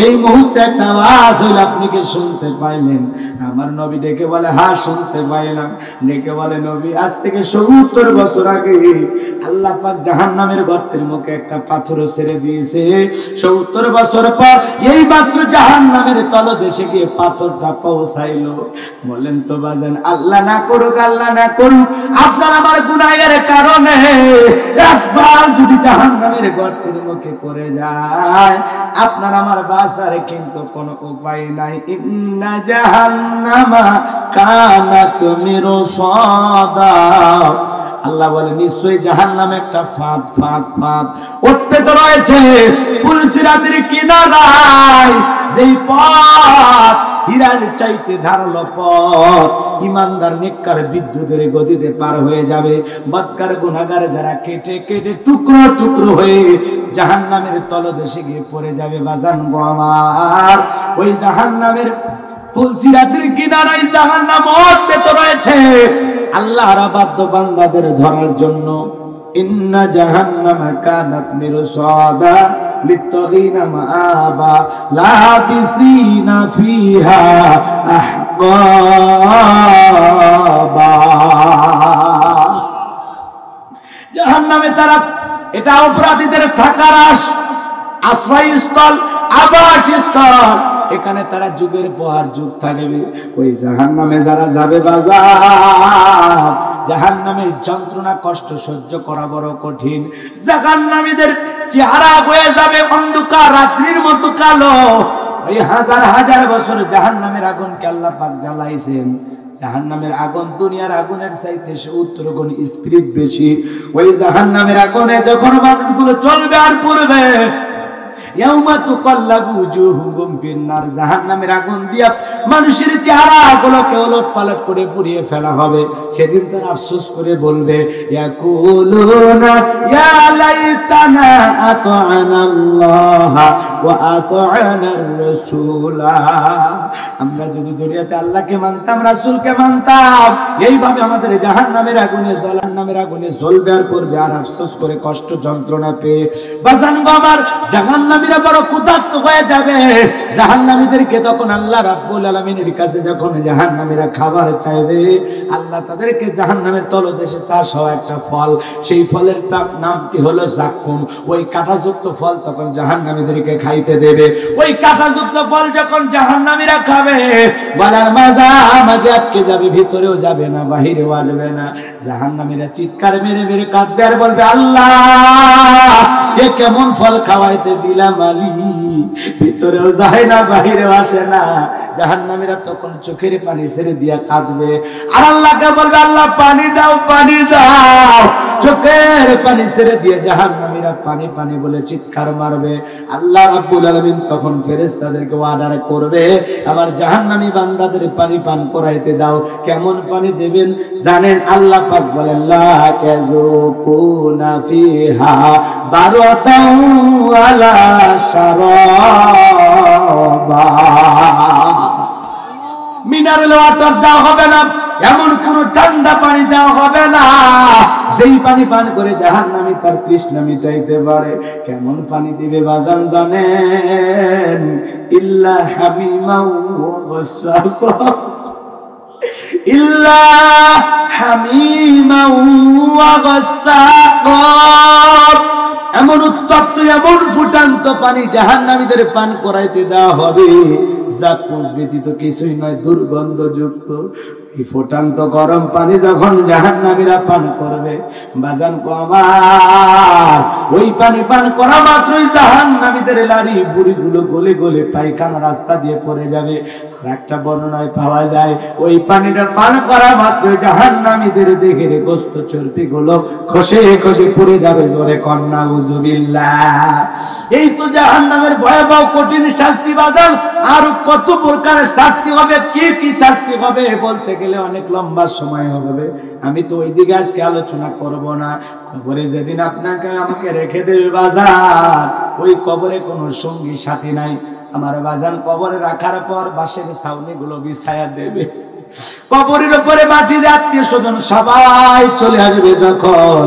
Speaker 1: এই মুহূর্তে একটা আওয়াজ হইল, আপনি কি শুনতে পাইলেন? আমার নবী ডেকে বলে, হ্যাঁ শুনতে পাইলাম। ডেকে বলে, নবী, আজ থেকে 70 বছর আগে আল্লাহ পাক জাহান্নামের গর্তের মুখে একটা পাথর ছেড়ে দিয়েছে। 70 বছর পর এই মাত্র জাহান্নামের তলদেশে গিয়ে পাথরটা পৌঁছাইলো। বলেন তো বাজান, আল্লাহ না করুক, আল্লাহ না করুক, আপনার আমার গুনাহের কারণে একবার যদি জাহান্নামের গর্তের মুখে পড়ে যায়, আপনার আমার বাঁচার কিন্তু কোনো উপায় নাই। ইন্না জাহান্নামা কানাত মিরসাদা, আল্লাহ বলে নিশ্চয়ই জাহান্নামে একটা ফাঁদ উঠতে তো রয়েছে ফুলসিরাতের কিনারায়, যেই পথ হীরার চাইতে ধারালো পথ, ইমানদার নেককার বিদ্যুতের গতিতে পার হয়ে যাবে। বদকার গুনাহগার যারা কেটে কেটে টুকরো টুকরো হয়ে জাহান্নামের তলদেশে গিয়ে পড়ে যাবে। বাজান গো আমার, ওই জাহান্নামের ফুলসিরাতের কিনারায় জাহান্নাম উঠতে তো রয়েছে আল্লাহর বাদ্য বান্দাদের ধরার জন্য। ইন্না জাহান্নামা কানাত মিরসাদা লিত্তাগিনা মাআবা লাবিসিনা ফিহা আহকাবা। জাহান্নামে তারা, এটা অপরাধীদের থাকার আশ্রয়স্থল, আবাসস্থল। এখানে তারা যুগের পর যুগ থাকবে। ওই জাহান্নামে যারা যাবে বাজার, জাহান্নামের যন্ত্রণা কষ্ট সহ্য করা বড় কঠিন। জাহান্নামীদের চেহারা হয়ে যাবে অন্ধকার রাত্রির মতো কালো। ওই হাজার হাজার বছর জাহান্নামের আগুনকে আল্লাহ পাক জ্বালাইছেন। জাহান্নামের আগুন দুনিয়ার আগুনের চাইতে 70 গুণ স্পিরিট বেশি। ওই জাহান্নামের আগুনে যখন মানুষগুলো চলবে আর পড়বে, ইয়াউমা তুকাল্লাবু উজুহুহুম ফিন্নার, জাহান্নামের আগুন দিয়া মানুষের চেহারাগুলোকে ওলটপালট করে পুড়িয়ে ফেলা হবে। সেদিন তারা আফসোস করে বলবে, ইয়াকুলুনা ইয়া লাইতানা আতা'নাল্লাহ ওয়া আতা'নার রাসূলা, আমরা যদি দুনিয়াতে আল্লাহকে মানতাম, রাসূলকে মানতাম, এইভাবে আমাদের জাহান্নামের আগুনে জ্বলবে আর পড়বে আর আফসোস করে কষ্ট যন্ত্রণা পেয়ে। বাজানগো আমার, জাহান্নামীরা বড় ক্ষুধার্ত হয়ে যাবে। জাহান্নামীদেরকে তখন আল্লাহ রাব্বুল আলামিনের কাছে যখন জাহান্নামীরা খাবার চাইবে, আল্লাহ তাদেরকে জাহান্নামের তলদেশে চাষ হওয়া একটা ফল, সেই ফলের নামটি হলো জাক্কুম। ওই কাঁটাযুক্ত ফল তখন জাহান্নামীদেরকে খাইতে দেবে। ওই কাঁটাযুক্ত ফল যখন জাহান্নামীরা খাবে, গলার মাঝে আটকে যাবে, ভিতরেও যাবে না, বাহিরেও আসবে না। জাহান্নামীরা চিৎকার মেরে মেরে কাঁদবে আর বলবে, আল্লাহ এ কেমন ফল খাওয়াইতে দিলাম আলী, ভিতরেও যায় না, বাহিরেও আসে না। জাহান্নামীরা তখন চোখের পানি ছেড়ে দিয়া কাঁদবে আর আল্লাহকে বলবে, আল্লাহ পানি দাও, পানি দাও। চোখের পানি ছেড়ে দিয়ে জাহান্নামীরা পানি পানি বলে চিৎকার মারবে। আল্লাহ রাব্বুল আলামিন তখন ফেরেশতাদেরকে অর্ডার করবে, আমার জাহান্নামী বান্দাদের পানি পান করাইতে দাও। কেমন পানি দেবেন জানেন? আল্লাহ পাক বলেন, লা ইয়াযুকুনা ফিহা বারাদান ওয়ালা শারাবা, মিনারেল ওয়াটার দেওয়া হবে না, এমন কোন ঠান্ডা পানি দেওয়া হবে না যেই পানি পান করে জাহান্নামী তার তৃষ্ণা মিটাইতে পারে। কেমন পানি দিবে বাজান জানেন? ইল্লা হামিমাও ওয়া গাসসাকা, ইল্লা হামিমাও ওয়া গাসসাকা, এমন উত্তপ্ত এমন ফুটান্ত পানি জাহান্নামীদের পান করাইতে দেওয়া হবে যা কুঁজ ব্যতীত কিছুই নয়, দুর্গন্ধযুক্ত। এই ফুটান্ত গরম পানি যখন জাহান্নামীরা পান করবে, বাজান কো আমার, ওই পানি পান করা মাত্রই জাহান্নামীদের লারি ভুঁড়িগুলো গলে গলে পায়খানা রাস্তা দিয়ে পড়ে যাবে। আর একটা বর্ণনায় পাওয়া যায়, ওই পানিটা পান করা মাত্রই জাহান্নামীদের দেহের গোস্ত চর্বিগুলো খসে খসে পড়ে যাবে। জোরে কন্যা উযুবিল্লাহ। এই তো জাহান্নামের ভয়াবহ কঠিন শাস্তি বাজান। আর কত প্রকারের শাস্তি হবে, কি কি শাস্তি হবে বলতে গেলে অনেক লম্বা সময় হবে। আমি তো ওই দিকে আজকে আলোচনা করব না। কবরে যেদিন আপনাকে আমাকে রেখে দেবে বাজার, ওই কবরে কোনো সঙ্গী সাথী নাই। আমার বাজান কবরে রাখার পর বাঁশের ছাউনি গুলো বিছায়া দেবে, কবরের উপরে মাটি দিয়ে আত্মীয় স্বজন সবাই চলে আসবে। যখন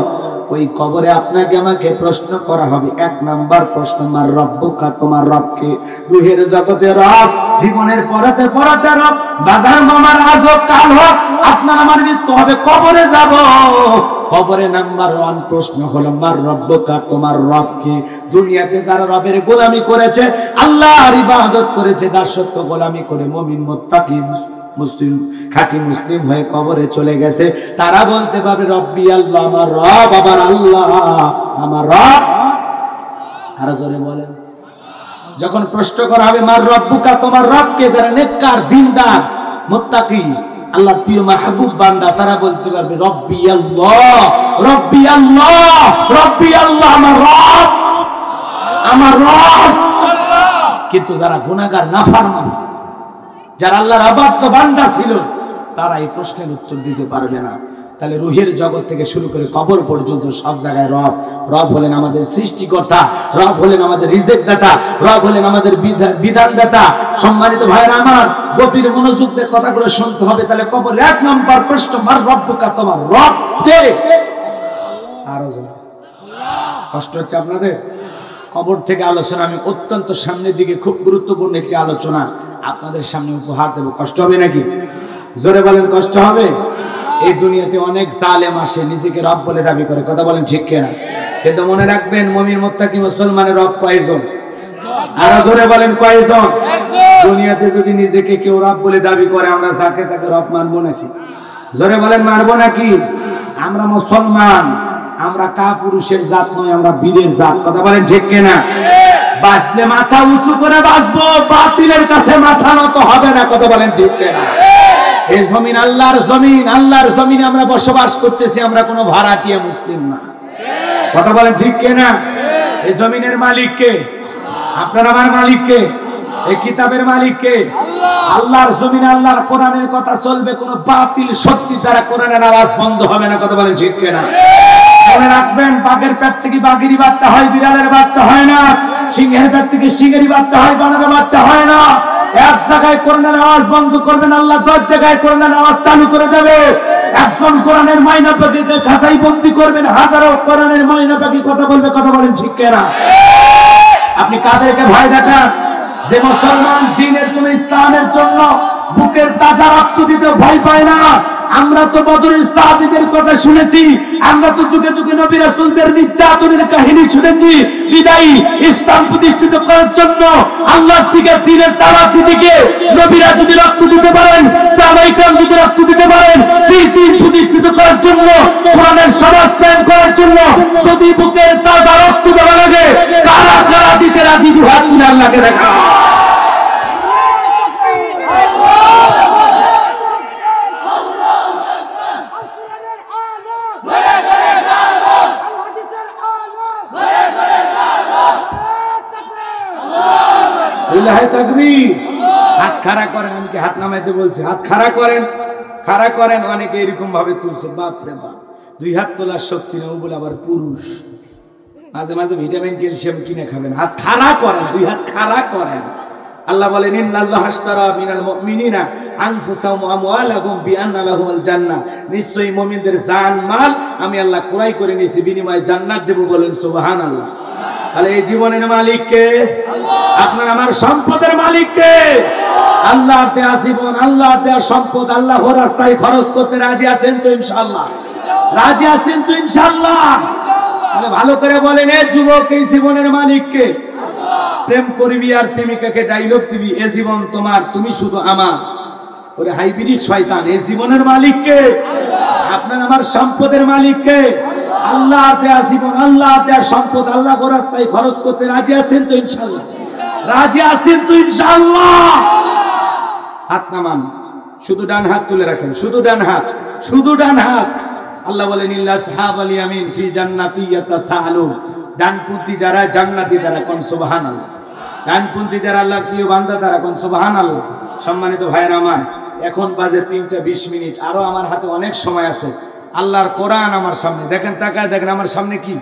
Speaker 1: ওই কবরে আপনাকে আমাকে প্রশ্ন করা হবে, 1 নাম্বার প্রশ্ন, মার রব্বুকা, তোমার রবকে। রুহের জগতে রব, জীবনের পরাতে পরাতে রব। বাজার মামার আজব কাল হোক, আপনার আমার মৃত্যু হবে, কবরে যাব। কবরে নাম্বার 1 প্রশ্ন হলো, মার রব্বুকা, তোমার রবকে। দুনিয়াতে যারা রবের গোলামি করেছে, আল্লাহর ইবাদত করেছে, দাসত্ব গোলামি করে মুমিন মুত্তাকি মুসলিম খাঁটি মুসলিম হয়ে কবরে চলে গেছে, তারা বলতে পারবে, রব্বি আল্লাহ, আমার রব, আমার আল্লাহ, আমার রব। আরো জোরে বলেন। যখন প্রশ্ন করা হবে, মার রব্বুকা, তোমার রবকে, যারা নেককার, দিনদার, মুত্তাকি, আল্লাহর প্রিয় মাহবুব বান্দা, তারা বলতে পারবে, রব্বি আল্লাহ, রব্বি আল্লাহ, রব্বি আল্লাহ, আমার রব, আমার রব। কিন্তু যারা গুনাহগার, নাফরমান, যারা আল্লাহর অবাধ্য বান্দা ছিল, তারা এই প্রশ্নের উত্তর দিতে পারবে না। তাহলে রুহের জগৎ থেকে শুরু করে কবর পর্যন্ত সব জায়গায় রব। রব হলেন আমাদের সৃষ্টিকর্তা, রব হলেন আমাদের রিজিক দাতা, রব হলেন আমাদের বিধান দাতা। সম্মানিত ভাইরা আমার, গভীর মনোযোগ দিয়ে কথাগুলো শুনতে হবে। তাহলে কবর 1 নম্বর প্রশ্ন, মার রব্বুকা, তোমার রব কে? আরো কষ্ট হচ্ছে আপনাদের? কবর থেকে আলোচনা আমি অত্যন্ত সামনের দিকে, খুব গুরুত্বপূর্ণ একটি আলোচনা আপনাদের সামনে উপহার দেব। কষ্ট হবে নাকি? জোরে বলেন, কষ্ট হবে? এই দুনিয়াতে অনেক জালেম আসে, নিজেকে রব বলে দাবি করে, কথা বলেন ঠিক কিনা? কিন্তু মনে রাখবেন, মুমিন মুত্তাকি মুসলমানের রব কয়জন? আর জোরে বলেন কয়জন? দুনিয়াতে যদি নিজেকে কেউ রব বলে দাবি করে আমরা যাকে তাকে রব মানবো নাকি? জোরে বলেন মানবো নাকি? আমরা মুসলমান, আমরা কাপুরুষের জাত নয়, আমরা বীরের জাত। কথা বলেন ঠিক কিনা? বাঁচলে মাথা উঁচু করে বাঁচবো, বাতিলের কাছে মাথা নত হবে না। কথা বলেন ঠিক কিনা? এই জমিন আল্লাহর জমিন, আল্লাহর জমিনে আমরা বসবাস করতেছি, আমরা কোনো ভাড়াটিয়া মুসলিম না। কথা বলেন ঠিক কিনা? এই জমিনের মালিক কে? আপনার আমার মালিক কে? এই কিতাবের মালিক কে? আল্লাহর জমিনে আল্লাহর কোরআনের কথা চলবে, কোনো বাতিল শক্তি দ্বারা কোরআনের আওয়াজ বন্ধ হবে না। কথা বলেন ঠিক কিনা? মনে রাখবেন, বাঘের পেট থেকে বাঘেরই বাচ্চা হয়, বিড়ালের বাচ্চা হয় না। সিংহের পেট থেকে সিংহেরই বাচ্চা হয়, বানরের বাচ্চা হয় না। এক জায়গায় কোরআনের আওয়াজ বন্ধ করবেন, আল্লাহ 10 জায়গায় কোরআনের আওয়াজ চালু করে দেবে। একজন কোরআনের মাইনা পাখিকে খাঁচাই বন্দী করবেন, হাজারো কোরআনের মাইনা পাখি কথা বলবে। কথা বলেন ঠিক কিনা? আপনি কাদেরকে ভয় দেখান? যে মুসলমান দ্বীনের জন্য, ইসলামের জন্য বুকের তাজা রক্ত দিতে ভয় পায় না। আমরা তো বদরের সাহাবীদের কথা শুনেছি, আমরা তো যুগে যুগে নবী রাসূলদের নির্যাতনের কাহিনী শুনেছি। বিদায়ী ইসলাম প্রতিষ্ঠিত করার জন্য আল্লাহর দিকে দ্বীনের দাওয়াত দিতে গিয়ে নবীরা যদি রক্ত দিতে পারেন, সাহাবায়ে কেরাম যদি রক্ত দিতে পারেন, সেই দ্বীন প্রতিষ্ঠিত করার জন্য, কোরআনের সমাজ কায়েম করার জন্য যদি বুকের তাজা রক্ত দেওয়া লাগে, কারা কারা দিতে রাজি? দুহাত তুলে আল্লাহকে দেখা। হাত খাড়া করেন, আমি কি হাত নামাইতে বলছি? হাত খাড়া করেন, খাড়া করেন। অনেকে এরকম ভাবে তুলছে, বাপ রে বাপ, 2 হাত তোলার শক্তি না, ও বলে আবার পুরুষ। মাঝে মাঝে ভিটামিন ক্যালসিয়াম কিনে খাবেন। হাত খাড়া করেন, 2 হাত খাড়া করেন। আল্লাহ বলেন, ইন্নাল্লাহা আশতারা মিনাল মুমিনিনা আনফুসাহুম ওয়া আমওয়ালাহুম বিআন্না লাহুমুল জান্নাহ। নিশ্চয়ই মুমিনদের জান মাল আমি আল্লাহ ক্রয় করে নিয়েছি, বিনিময়ে জান্নাত দেব। বলেন সুবহানাল্লাহ। তাহলে এই জীবনের মালিক কে? আপনার আমার সম্পদের মালিক কে? আল্লাহর দেয়া জীবন, আল্লাহর দেয়া সম্পদ আল্লাহর রাস্তায় খরচ করতে রাজি আছেন তো ইনশাআল্লাহ? রাজি আছেন তো ইনশাআল্লাহ? তাহলে ভালো করে বলেন, এ যুবক, এই জীবনের মালিক কে? প্রেম করবি আর প্রেমিকাকে ডায়লগ দিবি, এ জীবন তোমার, তুমি শুধু আমার। ওরে হাইব্রিড শয়তান, এই জীবনের মালিক কে? আপনার আমার সম্পদের মালিক কে? আল্লাহ দেয়া জীবন, আল্লাহ দেয়া সম্পদ আল্লাহর রাস্তায় খরচ করতে রাজি আছেন তো ইনশাআল্লাহ? রাজি আছেন তো ইনশাআল্লাহ? হাত নামান, শুধু ডান হাত তুলে রাখেন, শুধু ডান হাত, শুধু ডান হাত। আল্লাহ বলেন, ইল্লা আসহাবাল ইয়ামিন ফি জান্নাতি ইয়াতাসাআলুন। ডানপন্থী যারা জান্নাতি তারা কোন সুবহানাল্লাহ। ডানপন্থী যারা আল্লাহর প্রিয় বান্দা তারা কোন সুবহানাল্লাহ। সম্মানিত ভাইরা আমার, এখন বাজে 3টা 20 মিনিট, আরো আমার হাতে অনেক সময় আছে। আল্লাহর কোরআন আমার সামনে, দেখেন, তাকায় দেখেন আমার সামনে কি?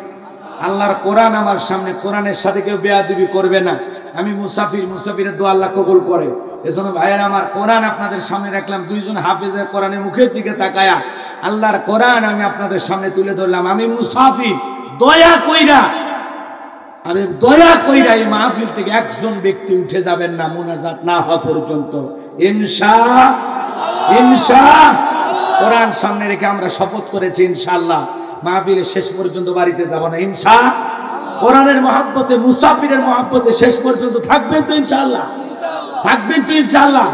Speaker 1: আল্লাহর কোরআন আমার সামনে। কোরআনের সাথে কেউ বেয়াদবি করবে না। আমি মুসাফির, মুসাফিরের দোয়া আল্লাহ কবুল করে। এজন্য ভাইয়েরা আমার, কোরআন আপনাদের সামনে রাখলাম। 2 জন হাফেজে কোরআনের মুখের দিকে তাকায়া আল্লাহর কোরআন আমি আপনাদের সামনে তুলে ধরলাম। আমি মুসাফির, দয়া কইরা এই মাহফিল থেকে একজন ব্যক্তি উঠে যাবেন না মুনাজাত না হওয়া পর্যন্ত, ইনশাআল্লাহ। কোরআন সামনে রেখে আমরা শপথ করেছি, ইনশাআল্লাহ মাহফিলের শেষ পর্যন্ত বাড়িতে যাব না। ইনশাআল্লাহ কোরআনের মহব্বতে, মুসাফিরের মহব্বতে শেষ পর্যন্ত থাকবেন তো ইনশাআল্লাহ? থাকবেন তো ইনশাআল্লাহ?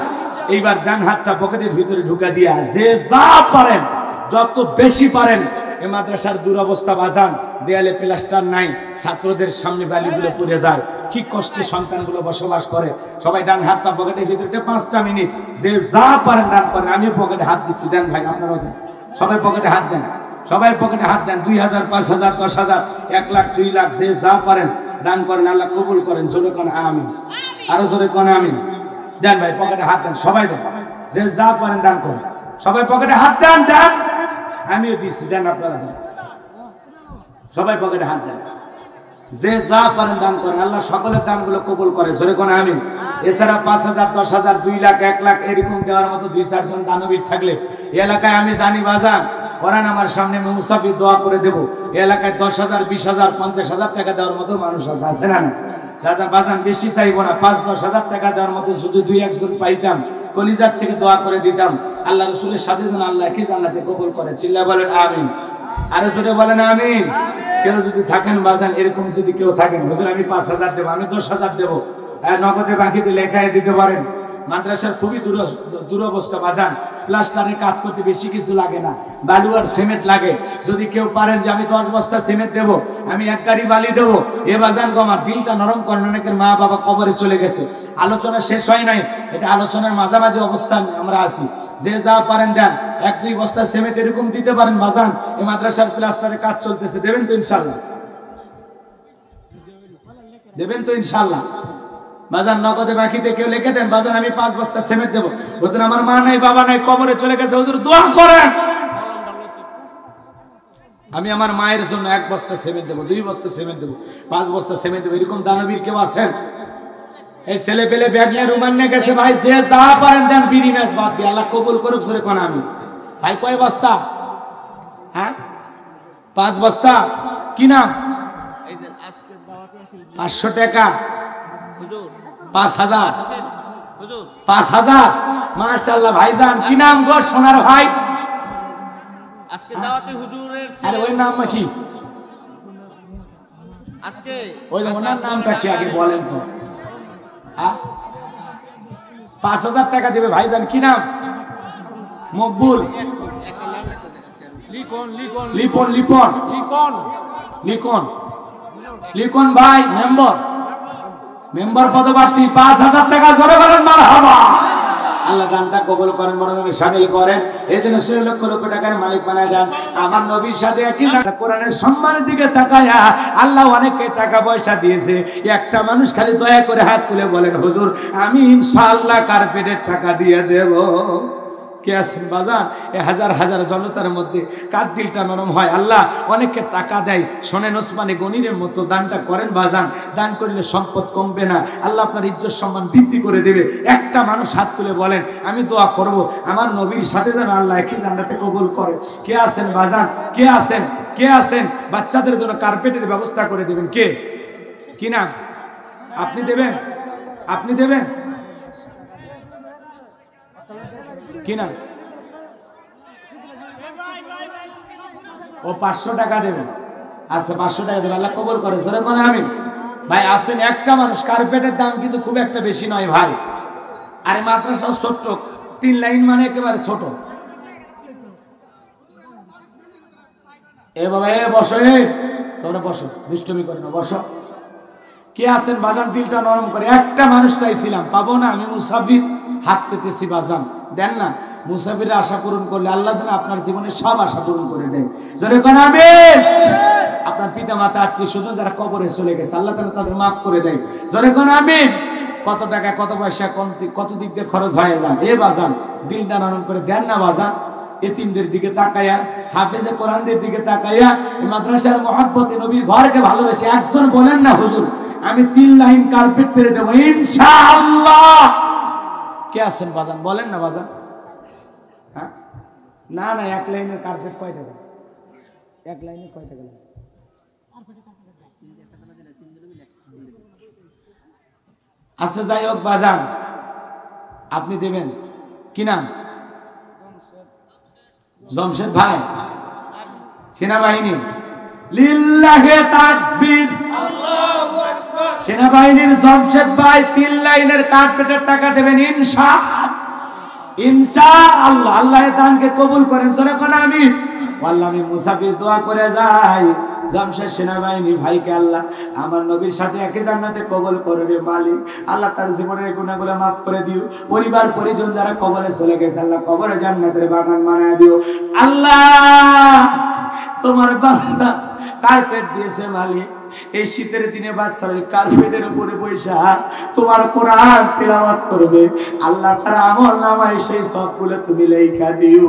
Speaker 1: এইবার ডান হাতটা পকেটের ভিতরে ঢুকা দিয়া যে যা পারেন, যত বেশি পারেন। এই মাদ্রাসার দুরবস্থা বাজান, দেয়ালে প্লাস্টার নাই, ছাত্রদের সামনে বালিগুলো পড়ে যায়, কি কষ্টে সন্তানগুলো বসবাস করে। সবাই ডান হাতটা পকেটের ভিতরে 5টা মিনিট যে যা পারেন দান করেন। আমিও পকেটে হাত দিচ্ছি, দেন ভাই, আপনারাও দেন। সবাই পকেটে হাত দেন, সবাই পকেটে হাত দেন। 2000, 5000, 10,000, 1 লাখ, 2 লাখ, যে যা পারেন দান করেন। আল্লাহ কবুল করেন। জোরে কোন আমিন, আরো জোরে কোন আমিন। দেন ভাই, পকেটে হাত দেন, সবাই দেন, যে যা পারেন দান করেন। সবাই পকেটে হাত দেন, দেন। আমিও দিচ্ছি, দেন, আপনারা দেন। সবাই পকেটে হাত দেন, যে যা পারেন দান করেন। আল্লাহ সকলের দানগুলো কবুল করে। জোরে কোন আমিন। এছাড়া 5000, 10,000, 2 লাখ, 1 লাখ এরকম দেওয়ার মতো 2-4 জন দানবীর থাকলে এই এলাকায় আমি জানি বাজান, কোরআন আমার সামনে মুসাফির দোয়া করে দেব। এই এলাকায় 10,000, 20,000, 50,000 টাকা দেওয়ার মতো মানুষ আছে না? দাদা বাজান, বেশি চাইবো না, 5-10,000 টাকা দেওয়ার মতো যদি 2-1 জন পাইতাম, কলিজার থেকে দোয়া করে দিতাম। আল্লাহ রাসূলের সাথে যেন আল্লাহ কি জান্নাতে কবুল করে। চিল্লা বলেন আমিন, আরো জোরে বলেন আমিন। কেউ যদি থাকেন বাজান, এরকম যদি কেউ থাকেন, হুজুর আমি 5,000 দেবো, আমি 10,000 দেবো, নগদে বাকিতে লেখায় দিতে পারেন। মাদ্রাসার খুবই দুরবস্থা বাজান, প্লাস্টারের কাজ করতে বেশি কিছু লাগে না, বালু আর সিমেন্ট লাগে। যদি কেউ পারেন যে আমি 10 বস্তা সিমেন্ট দেবো, আমি 1 গাড়ি বালি দেবো, এ বাজান গো আমার দিলটা নরম করেন। অনেকের মা বাবা কবরে চলে গেছে, আলোচনা শেষ হয় নাই, এটা আলোচনার মাঝামাঝি অবস্থান আমরা আছি। যে যা পারেন দেন, 1-2 বস্তা সিমেন্ট এরকম দিতে পারেন বাজান। এই মাদ্রাসার প্লাস্টারের কাজ চলতেছে, দেবেন তো ইনশাল্লাহ? দেবেন তো ইনশাল্লাহ? বাজান নগদে বাকিতে কেউ লিখে দেন, বাজান আমি 5 বস্তা সিমেন্ট দেবো। হুজুর আমার মা নাই বাবা নাই কবরে চলে গেছে, হুজুর দোয়া করেন, আমি আমার মায়ের জন্য 1 বস্তা সিমেন্ট দেবো, 2 বস্তা সিমেন্ট দেবো, 5 বস্তা সিমেন্ট দেবো। এরকম দানবীর কেউ আছেন? এই ছেলে পেলে ব্যাগ নিয়ে রুমান নিয়ে গেছে, ভাই যে যা পারেন দেন, বিড়ি ম্যাচ বাদ দিয়ে, আল্লাহ কবুল করুক। সরে কোন আমি ভাই কয় বস্তা? হ্যাঁ 5 বস্তা। কি নাম? 500 টাকা, 5,000, 5,000। মাশাআল্লাহ ভাইজান, কি নাম গো সোনার ভাই?
Speaker 2: আজকে দাওয়াতে হুজুরের
Speaker 1: আরে ওই নাম কি?
Speaker 2: আজকে
Speaker 1: ওই ওনার নামটা কি আগে বলেন তো? 5,000 টাকা দেবে ভাইজান, কি নাম? মকবুল,
Speaker 2: লিখন লিখন
Speaker 1: লিপন, লিপন,
Speaker 2: লিখন
Speaker 1: লিখন, লিখন ভাই মেম্বার পদপ্রার্থী, 5,000 টাকা। জোরে বলেন মারহাবা। আল্লাহ দানটা কবুল করেন, বড় নবী শামিল করেন, এই জন্য 16 লক্ষ লক্ষ টাকার মালিক বানায় যান। আমার নবীর সাথে একই কোরআনের সম্মানের দিকে তাকায়া আল্লাহ অনেককে টাকা পয়সা দিয়েছে। একটা মানুষ খালি দয়া করে হাত তুলে বলেন, হুজুর আমি ইনশাআল্লাহ কার্পেটের টাকা দিয়ে দেব। কে আছেন বাজান? এই হাজার হাজার জনতার মধ্যে কার দিলটা নরম হয়? আল্লাহ অনেককে টাকা দেয়, শোনেন ওসমানে গনিরের মতো দানটা করেন বাজান। দান করলে সম্পদ কমবে না, আল্লাহ আপনার ইজ্জত সম্মান বৃদ্ধি করে দেবে। একটা মানুষ হাত তুলে বলেন, আমি দোয়া করব আমার নবীর সাথে যেন আল্লাহ একই জান্নাতে কবুল করে। কে আছেন বাজান? কে আছেন? কে আছেন? বাচ্চাদের জন্য কার্পেটের ব্যবস্থা করে দেবেন। কে? কি নাম? আপনি দেবেন? আপনি দেবেন? কি না? ও 500 টাকা দেবে। আচ্ছা 500 টাকা দেবে, আল্লাহ কবুল করে। জোরে করে আমিন। ভাই আসেন, একটা মানুষ, কার্পেটের দাম কিন্তু খুব একটা বেশি নয় ভাই। আরে মাদ্রাসা ছোট্ট, 3 লাইন মানে একেবারে ছোট। এ বাবা এ বসো, তোমরা বসো, দুষ্টমি করো না, বসো। কে আছেন বাজান দিলটা নরম করে? একটা মানুষ চাইছিলাম, পাবো না, আমি মুসাফির, হাত পেতেছি বাজান, দেন না। মুসাফিরের আশা পূরণ করলে আল্লাহ যেন আপনার জীবনে সব আশা পূরণ করে দেয়। জোরে কোন আমিন। আপনার পিতা মাতা আত্মীয় স্বজন যারা কবরে চলে গেছে, আল্লাহ তাআলা তাদের মাফ করে দেয়। জোরে কোন আমিন। কত টাকা কত পয়সা কত দিক দিয়ে খরচ হয়ে যায়, এ বাজান দিলটা নরম করে দেন না বাজান। এতিমদের দিকে তাকায়া, হাফেজে কোরআনদের দিকে তাকায়া, মাদ্রাসার মহব্বতে নবীর ঘরকে ভালোবেসে একজন বলেন না, হুজুর আমি 3 লাইন কার্পেট পেরে দেবো ইনশাআল্লাহ। কে আছেন বাজান? বলেন না বাজান। হ্যাঁ না না, 1 লাইনের কার্পেট কয় টাকা? 1 লাইনে কয় টাকা? আচ্ছা যাই হোক বাজান, আপনি দেবেন। কি নাম? জমশেদ ভাই, সেনাবাহিনী। লিল্লাহে তাকবীর, আল্লাহু আকবার। সেনাবাহিনীর জমশেদ ভাই 3 লাইনের কার্পেটের টাকা দেবেন ইনশাআল্লাহ। আল্লাহ দানকে কবুল করেন। সরে কোন আমি আল্লাহ, আমি মুসাফির দোয়া করে যাই, জামশেদ সেনাবাহিনী ভাইকে আল্লাহ আমার নবীর সাথে একই জান্নাতে কবুল করে রে মালিক। আল্লাহ তার জীবনের গুনাহগুলো মাফ করে দিও। পরিবার পরিজন যারা কবরে চলে গেছে, আল্লাহ কবরে জান্নাতের বাগান বানায় দিও। আল্লাহ তোমার বান্দা কার্পেট দিয়েছে মালিক, এই শীতের দিনে বাচ্চারা ওই কার্পেটের উপরে বৈশা তোমার কোরআন তিলাওয়াত করবে। আল্লাহ তার আমল নামায় সেই সবগুলো তুমি লেখা দিও।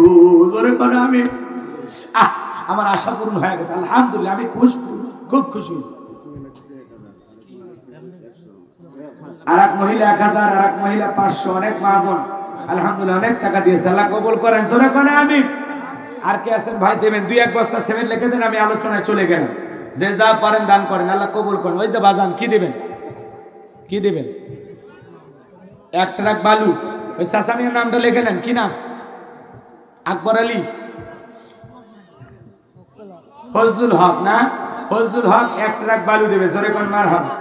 Speaker 1: জোরে করে আমি আমার আশা পূরণ হয়ে গেছে আলহামদুলিল্লাহ। আমি খুব খুশি হয়েছি। আর এক মহিলা 1000, আর এক মহিলা 500, অনেক মা বোন আলহামদুলিল্লাহ অনেক টাকা দিয়েছে। আল্লাহ কবুল করেন। জোরে করে আমি। আর কে আছেন ভাই? দেবেন 2-1 বস্তা সিমেন্ট লিখে দেন, আমি আলোচনায় চলে গেলাম। যে যা পারেন দান করেন, আল্লাহ কবুল করেন। ওই যে বাজান কি দেবেন? কি দেবেন? 1 ট্রাক বালু। ওই চাচামিয়ার নামটা লিখে নেন। কি নাম? আকবর আলী, ফজলুল হক না? ফজলুল হক 1 ট্রাক বালু দেবে, জোরে কোন মারহাবা।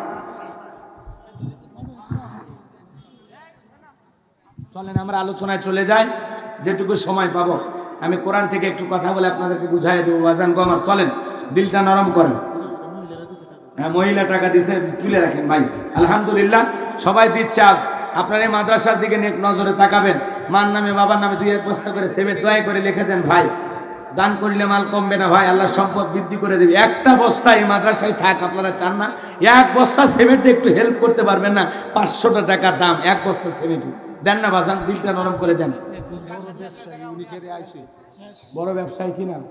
Speaker 1: চলেন আমরা আলোচনায় চলে যাই, যেটুকু সময় পাবো আমি কোরআন থেকে একটু কথা বলে আপনাদেরকে বুঝাই দেবো। বাজান গো আমার, চলেন দিলটা নরম করেন। হ্যাঁ, মহিলা টাকা দিছে, তুলে রাখেন ভাই, আলহামদুলিল্লাহ সবাই দিচ্ছে। আপনার এই মাদ্রাসার দিকে নজরে তাকাবেন, মার নামে বাবার নামে 2-1 বস্তা করে সিমেন্ট দয়া করে লিখে দেন ভাই। দান করিলে মাল কমবে না ভাই, আল্লাহ সম্পদ বৃদ্ধি করে দেবে। একটা বস্তা এই মাদ্রাসায় থাক, আপনারা চান না? 1 বস্তা সিমেন্ট একটু হেল্প করতে পারবেন না? 500 টাকা দাম 1 বস্তা সিমেন্ট, দেন না বাজান, দিলটা নরম করে দেন। বড় ব্যবসায়ী কি নাম?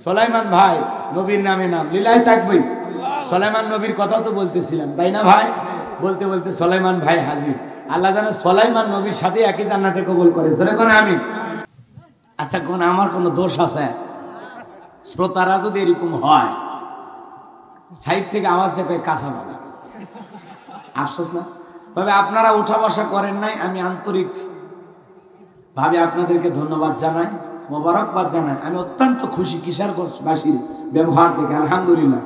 Speaker 1: সোলাইমান ভাই, নবীর নামে নাম, লীলায় তাকবীর। সোলাইমান নবীর কথা তো বলতেছিলাম, তাই না ভাই? বলতে বলতে সোলাইমান ভাই হাজির। আল্লাহ জানে সোলাইমান নবীর সাথে একই জান্নাতে কবুল করে, জোরে কোন আমিন। আচ্ছা কোন আমার কোনো দোষ আছে? শ্রোতারা যদি এরকম হয়, সাইড থেকে আওয়াজ দেখে কাঁচা বাঁধা, আফসোস না? তবে আপনারা উঠা বসা করেন নাই, আমি আন্তরিক ভাবে আপনাদেরকে ধন্যবাদ জানাই, মোবারকবাদ জানাই। আমি অত্যন্ত খুশি কিশোরগঞ্জবাসীর ব্যবহার দেখে, আলহামদুলিল্লাহ।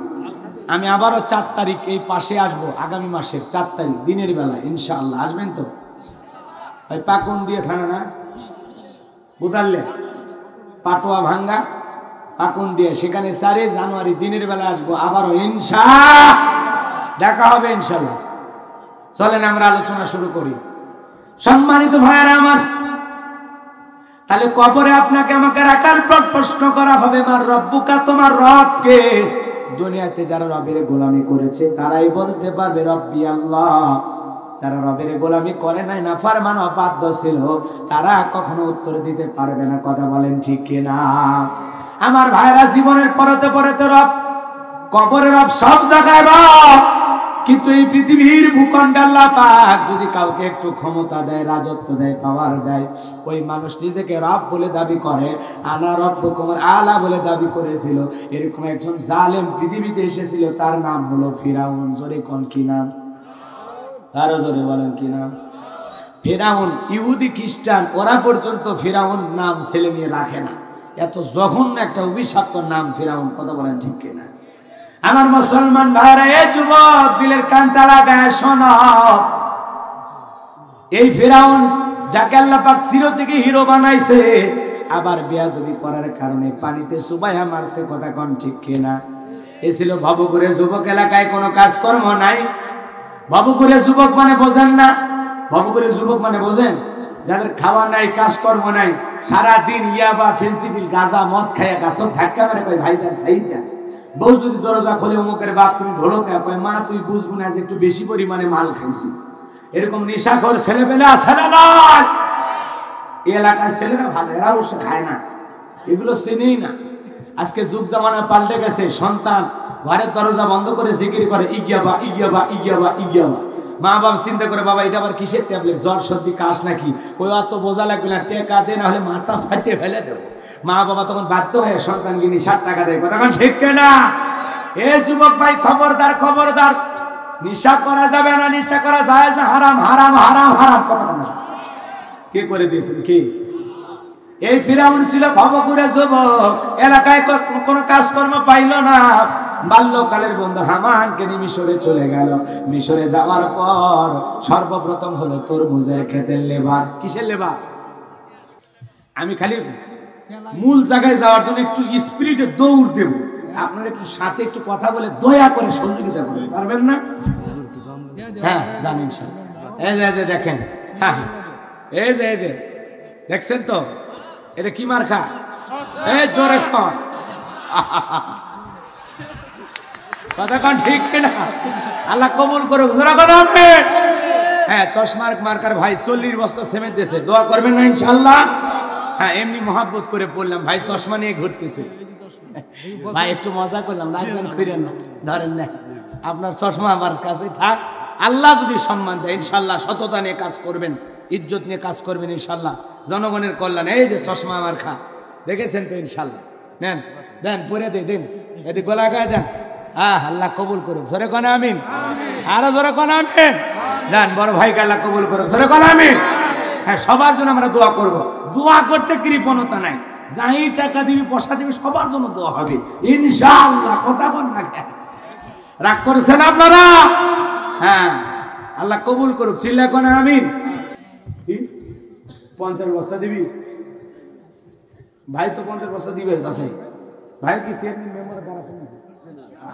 Speaker 1: আমি আবারও 4 তারিখ এই পাশে আসবো, আগামী মাসের 4 তারিখ দিনের বেলা ইনশাআল্লাহ। আসবেন তো? ওই পাকুন দিয়ে থানা না, বুদাল্লে পাটোয়া ভাঙ্গা পাকুন দিয়ে, সেখানে 4 জানুয়ারি দিনের বেলা আসবো আবারও দেখা হবে ইনশাআল্লাহ। চলেন আমরা আলোচনা শুরু করি। সম্মানিত ভাইয়েরা আমার, তাহলে কবরে আপনাকে আমাকে রাখার পর প্রশ্ন করা হবে, মার রব্বুকা, তোমার রব কে? দুনিয়াতে যারা রবের গোলামি করেছে তারাই বলতে পারবে রব্বি আল্লাহ। যারা রবের গোলামি করে নাই, নাফরমান অবাধ্য ছিল, তারা কখনো উত্তর দিতে পারবে না। কথা বলেন ঠিক কিনা? আমার ভাইরা, জীবনের পরতে পরতে রব, কবরে রব, সব জায়গায় রব, কিন্তু এই পৃথিবীর ভূখণ্ডে আল্লাহ পাক যদি কাউকে একটু ক্ষমতা দেয়, রাজত্ব দেয়, পাওয়ার দেয়, ওই মানুষ নিজেকে রব বলে দাবি করে, আনা রব্বুকুম আলা বলে দাবি করেছিল। এরকম একজন জালেম পৃথিবীতে এসেছিল, তার নাম হলো ফিরাউন। জোরে কোন কি নাম? আরো জোরে বলেন কি নাম? ফিরাউন। ইহুদি খ্রিস্টান ওরা পর্যন্ত ফিরাউন নাম ছেলে মেয়ে রাখে না, এত জঘন্য একটা অভিশপ্ত নাম ফিরাউন। কথা বলেন ঠিক কিনা? আমার মুসলমান ভাইরা, এই যুবক দিলের কানটা লাগায় শোনো, এই ফিরাউন যাকে আল্লাহ পাক চির থেকে হিরো বানাইছে, আবার বেয়াদবি করার কারণে পানিতে চুবাইয়া মারছে। কথা কোন ঠিক কিনা? এ ছিল ভবঘুরে যুবক, এলাকায় কোনো কাজকর্ম নাই। ভবঘুরে যুবক মানে বোঝেন না? ভবঘুরে যুবক মানে বোঝেন? যাদের খাওয়া নাই, কাজকর্ম নাই, সারাদিন ইয়াবা, ফেন্সিডিল, গাঁজা, মদ খাইয়া গাছক ধাক্কা মেরে কয় ভাইজান সাইদ দেন। বউ যদি দরজা খোলে, অমুকের বাপ তুমি ঢোলকা, কয় মা তুই বুঝবো না যে একটু বেশি পরিমাণে মাল খাইছি। এরকম নেশাখোর ছেলে পেলে আছে না নয়? এই এলাকার ছেলেরা ভালো, এরা অবশ্য খায় না, এগুলো চেনেই না। আজকে যুগ জামানা পাল্টে গেছে, সন্তান ঘরের দরজা বন্ধ করে জিকির করে ইগিয়াবা ইগিয়াবা ইগিয়াবা ইগিয়াবা। মা বাবা চিন্তা করে, বাবা এটা আবার কিসের ট্যাবলেট, জ্বর সর্দি কাশ নাকি? কই অত বোঝা লাগবে না, টেকা দে, না হলে মাথা ফাটিয়ে ফেলে দেবো। মা বাবা তখন বাধ্য হয়ে সন্তানকে নিয়ে 60 টাকা দেয়। কথা ঠিক না? এ যুবক ভাই, খবরদার খবরদার, নেশা করা যাবে না, নেশা করা যায় না, হারাম হারাম হারাম হারাম। কথা বলা কে করে দিয়েছেন? কি? এই ফিরাউন ছিল ভবঘুরে যুবক, এলাকায় কোনো কাজকর্ম পাইল না। বাল্যকালের বন্ধু হামানকে নিয়ে মিশরে চলে গেল। মিশরে যাওয়ার পর সর্বপ্রথম হলো তরমুজের ক্ষেতের লেবার। কিসের লেবার? আমি খালি মূল জায়গায় যাওয়ার জন্য একটু স্পিরিটে দৌড় দেব, আপনারা একটু সাথে একটু কথা বলে দয়া করে সহযোগিতা করবেন, পারবেন না? হ্যাঁ জানেন। এই যে দেখেন, হ্যাঁ এই যে দেখছেন তো, এটা কি মার্কা? এই জোরে কর, কথা কন ঠিক কিনা? আল্লাহ কবুল করুক, জোরে কর আমিন। হ্যাঁ, চশমার মার্কার ভাই 40 বস্তা সিমেন্ট দিয়েছে, দোয়া করবেন না ইনশাআল্লাহ? হ্যাঁ, এমনি মহাব্বত করে পড়লাম, ভাই চশমা নিয়ে ঘুরতেছে। ভাই একটু মজা করলাম, রাজধান করেন না, ধরেন না, আপনার চশমা আমার কাছে থাক। আল্লাহ যদি সম্মান দেয় ইনশাআল্লাহ সততা নিয়ে কাজ করবেন, ইজ্জত নিয়ে কাজ করবেন ইনশাআল্লাহ, জনগণের কল্যাণ। এই যে চশমা আমার খা, দেখেছেন তো ইনশাআল্লাহ? নেন, দেন, পরে দেন, এদি গলা গায়ে দেন। আল্লাহ কবুল করুক, জোরে কোন আমিন। আরো জোরে কোন আমিন। দেন, বড় ভাইকে আল্লাহ কবুল করুক, জোরে কোন আমিন। হ্যাঁ, সবার জন্য আমরা দোয়া করব। দোয়া করতে কৃপণতা নাই, যাই টাকা দিবি পয়সা দিবি সবার জন্য দোয়া হবে ইনশাআল্লাহ। কথা বল না, রাগ করেছেন আপনারা? হ্যাঁ, আল্লাহ কবুল করুক। চিল্লা কোন আমিন। 50 বস্তা দিবি ভাই? তো 50 বস্তা দিবে আছে ভাই। কি চেয়ারম্যান মেম্বার দ্বারা?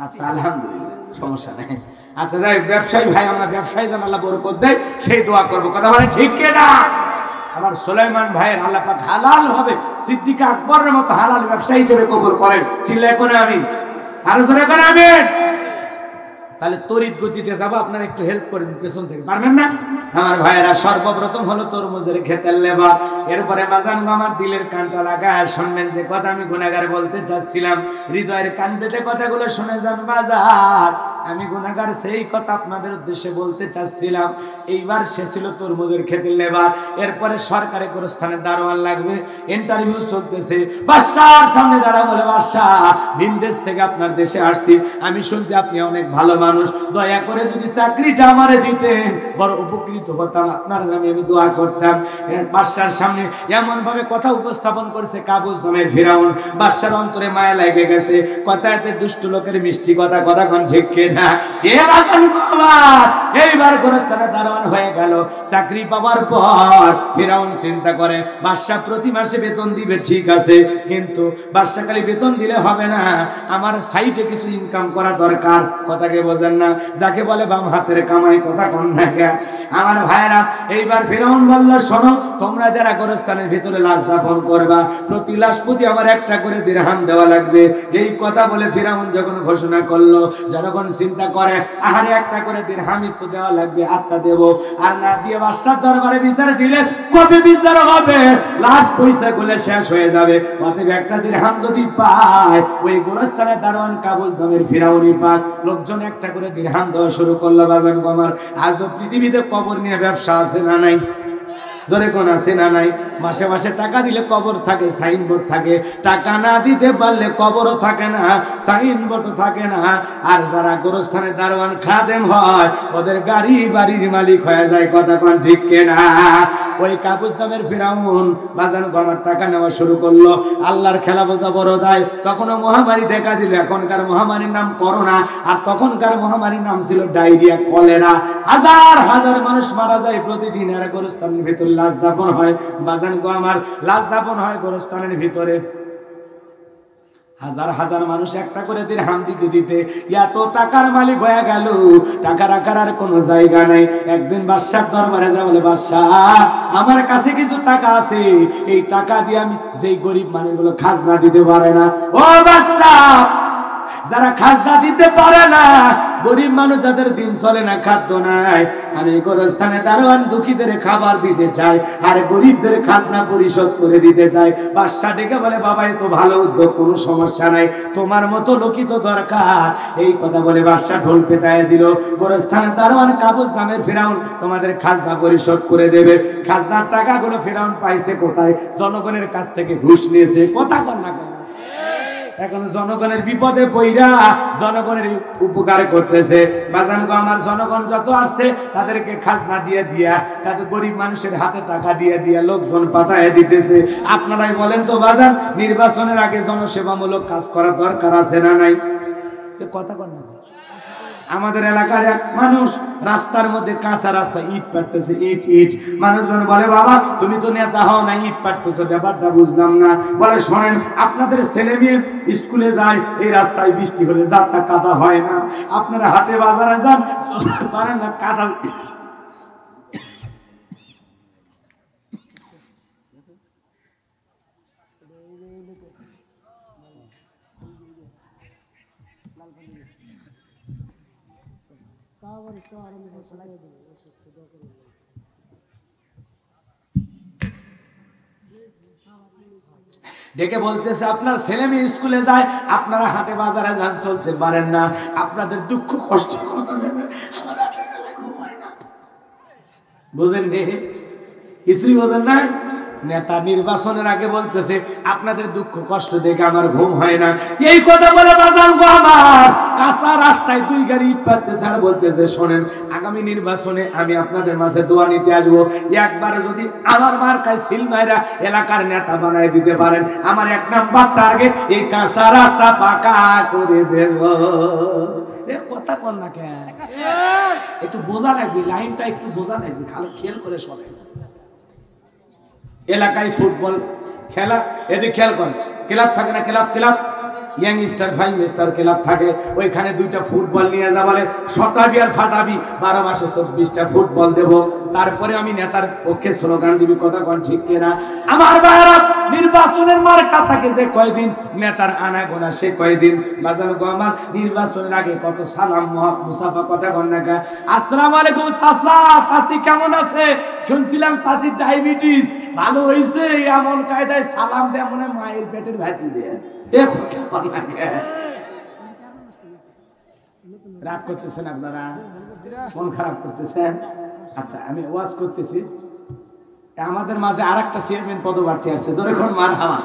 Speaker 1: আচ্ছা আলহামদুলিল্লাহ, সমস্যা নেই। আচ্ছা যাই, ব্যবসায়ী ভাই, আমরা ব্যবসায়ী যেন আল্লাহ বরকত দেয় সেই দোয়া করবো। কথা বলে ঠিক কিনা? আমার সুলাইমান ভাইয়ের আল্লাহ পাক হালাল হবে সিদ্দিক আকবরের মতো হালাল ব্যবসায়ী হিসেবে কবুল করেন। চিল্লা করে আমিন, আরো জোরে করে আমিন। তাহলে তড়িৎ গতিতে যাবো, আপনারা একটু হেল্প করবেন পেছন থেকে, পারবেন না? আমার ভাইয়েরা, সর্বপ্রথম হলো তরমুজের ক্ষেতের লেবার। এরপরে বাজান আমার দিলের কানটা লাগায় শুনবেন যে কথা আমি গুনাহগার বলতে চাচ্ছিলাম। হৃদয়ের কান পেতে কথাগুলো শুনে যান বাজার। আমি গুনাহগার সেই কথা আপনাদের উদ্দেশ্যে বলতে চাচ্ছিলাম। এইবার সে ছিল তরমুজের ক্ষেতের লেবার। এরপরে সরকারি গোরস্থানের দারোয়ান লাগবে, ইন্টারভিউ চলতেছে। বাদশার সামনে দাঁড়া বলে, বাদশাহ ভিনদেশ থেকে আপনার দেশে আসছি, আমি শুনছি আপনি অনেক ভালো মানুষ, দয়া করে যদি চাকরিটা আমারে দিতেন বড় উপকৃত হতাম, আপনার নামে আমি দোয়া করতাম। বাদশার সামনে এমন ভাবে কথা উপস্থাপন করেছে কাবুস নামের ফিরাউন। বাদশার অন্তরে মায়া লেগে গেছে। কথাতে দুষ্ট লোকের মিষ্টি কথা, কথা কোন ঠিক না? এইবার গোরস্থানে দারোয়ান হয়ে গেল। চাকরি পাওয়ার পর ফিরাউন চিন্তা করে, বাদশা প্রতি মাসে বেতন দিবে ঠিক আছে, কিন্তু বাদশা খালি বেতন দিলে হবে না, আমার সাইডে কিছু ইনকাম করা দরকার। কথাকে বোঝেন না? যাকে বলে বাম হাতের কামাই, কথা কোন না? আমার ভাইরা, এইবার ফিরাউন বলল, শোনো, তোমরা যারা গোরস্থানের ভিতরে লাশ দাফন করবা, প্রতি লাশ প্রতি আমার একটা করে দিরহাম দেওয়া লাগবে। এই কথা বলে ফিরাউন যখন ঘোষণা করলো, জনগণ চিন্তা করে, আহারে একটা করে দিরহামই তো দেওয়া লাগবে, আচ্ছা দেব। আর না দিয়ে বাদশার দরবারে বিচার দিলে কবে বিচার হবে? লাশ পয়সা গুলো শেষ হয়ে যাবে। অতএব একটা দিরহাম যদি পায়, ওই গোরস্থানের দারোয়ান কাবুস নামের ফিরাউনি পাক। লোকজন একটা করে দিরহাম দেওয়া শুরু করলো। বাজান আমার, আজও পৃথিবীতে কবর নিয়ে ব্যবসা আছে না নাই? জোরে কোন আছে না নাই? মাসে মাসে টাকা দিলে কবর থাকে, সাইনবোর্ড থাকে। টাকা না দিতে পারলে কবরও থাকে না, সাইনবোর্ডও থাকে না। আর যারা গোরস্থানের দারোয়ান খাদেম হয়, ওদের গাড়ি বাড়ির মালিক হয়ে যায়। কথা কোন ঠিক কিনা? ওই কাবুস নামের ফিরাউন বাজান আমার টাকা নেওয়া শুরু করলো। আল্লাহর খেলা বোঝা বড় দায়। তখনও মহামারী দেখা দিল। এখনকার মহামারীর নাম করোনা, আর তখনকার মহামারীর নাম ছিল ডায়রিয়া, কলেরা। হাজার হাজার মানুষ মারা যায় প্রতিদিন। আর গোরস্থানের ভিতরে লাশ দাফন হয়। বাজান গো আমার, লাশ দাফন হয় গোরস্থানের ভিতরে। হাজার হাজার মানুষ একটা করে দিরহাম দিতে দিতে এত টাকার মালিক হয়ে গেল, টাকা রাখার আর কোনো জায়গা নাই। একদিন বাদশার দরবারে যা বলে, বাদশাহ আমার কাছে কিছু টাকা আছে, এই টাকা দিয়ে আমি যেই গরিব মানুষগুলো খাজনা দিতে পারে না, ও বাদশাহ যারা খাজনা দিতে পারে না, গরিব মানুষ যাদের দিন চলে না, খাদ্য নাই, আমি গোরস্থানে দারোয়ান দুঃখীদের খাবার দিতে চাই, আর গরিবদের খাজনা পরিশোধ করে দিতে চাই। বাদশা ডেকে বলে, বাবা এ তো ভালো উদ্যোগ, কোনো সমস্যা নাই, তোমার মতো লোকই তো দরকার। এই কথা বলে বাদশা ঢোল পেটায় দিল। গোরস্থানে দারোয়ান কাবুস নামের ফিরাউন তোমাদের খাজনা পরিশোধ করে দেবে। খাজনার টাকাগুলো ফিরাউন পাইছে কোথায়? জনগণের কাছ থেকে ঘুষ নিয়েছে। কথা কর না? এখন জনগণের বিপদে পইরা জনগণের উপকার করতেছে। বাজান গো আমার, জনগণ যত আসছে তাদেরকে খাজনা দিয়ে দিয়া, তাদের গরিব মানুষের হাতে টাকা দিয়ে দিয়া লোকজন পাঠায় দিতেছে। আপনারাই বলেন তো বাজান, নির্বাচনের আগে জনসেবামূলক কাজ করার দরকার আছে না নাই? কথা কর না? আমাদের এলাকার এক মানুষ রাস্তার মধ্যে, কাঁচা রাস্তা, ইট পাড়তেছে, ইট ইট। মানুষজন বলে, বাবা তুমি তো নেতা হও না, ইট পাড়তেছো, ব্যাপারটা বুঝলাম না। বলে, শোনেন, আপনাদের ছেলে মেয়ে স্কুলে যায়, এই রাস্তায় বৃষ্টি হলে যাত্রা কাদা হয় না। আপনারা হাটে বাজারে যান, পারেন না, কাদা ডেকে বলতেছে, আপনার ছেলে মেয়ে স্কুলে যায়, আপনারা হাটে বাজারে যান, চলতে পারেন না। আপনাদের দুঃখ কষ্ট কথা ভেবে আমার রাতের বেলায় ঘুম হয় না। বুঝেন রে? কিছুই বোঝেন না? নেতা নির্বাচনের আগে বলতেছে, আপনাদের দুঃখ কষ্ট দেখে আমার ঘুম হয় না। এই কথা বলে বাজান গো আমার, কাঁচা রাস্তায় দুই গাড়ি ইট পাততেছে আর বলতেছে শোনেন আগামী নির্বাচনে আমি আপনাদের মাঝে দোয়া নিতে আসবো, একবার যদি আমার মার্কায় সিল মাইরা এলাকার নেতা বানায় দিতে পারেন আমার 1 নাম্বার টার্গেট এই কাঁচা রাস্তা পাকা করে দেব। এ কথা কর না কেন, একটু বোঝা লাগবে, লাইনটা একটু বোঝা লাগবে, খালি খেয়াল করে শোনে। এলাকায় ফুটবল খেলা, এদিকে খেয়াল করেন, ক্লাব থাকে না, club young star 5 star club থাকে, ওইখানে 2টা ফুটবল নিয়ে যা বলে শটাবি আর ফাটাবি, 12 মাসে 24টা ফুটবল দেব, তারপরে আমি নেতার পক্ষে স্লোগান দিবি। কথা কোন ঠিক কিনা? আমার ভাইরা নির্বাচনের মার্কা থাকে যে কয়দিন, নেতার আনাগোনা সে কয়দিন। বাজানো গো আমার নির্বাচনের আগে কত সালাম মুসাফা, কথা কোন না। আসসালামু আলাইকুম চাচা, চাচি কেমন আছে? শুনছিলাম চাচির ডায়াবেটিস, ভালো হয়েছে? এমন কায়দায় সালাম দেয় মনে মায়ের পেটের ভাতি দেয়। রাগ করতেছেন আপনারা, মন খারাপ করতেছেন। আচ্ছা আমি ওয়াজ করতেছি, আমাদের মাঝে আরেকটা চেয়ারম্যান পদপ্রার্থী আসছে, যখন মার হাওয়া।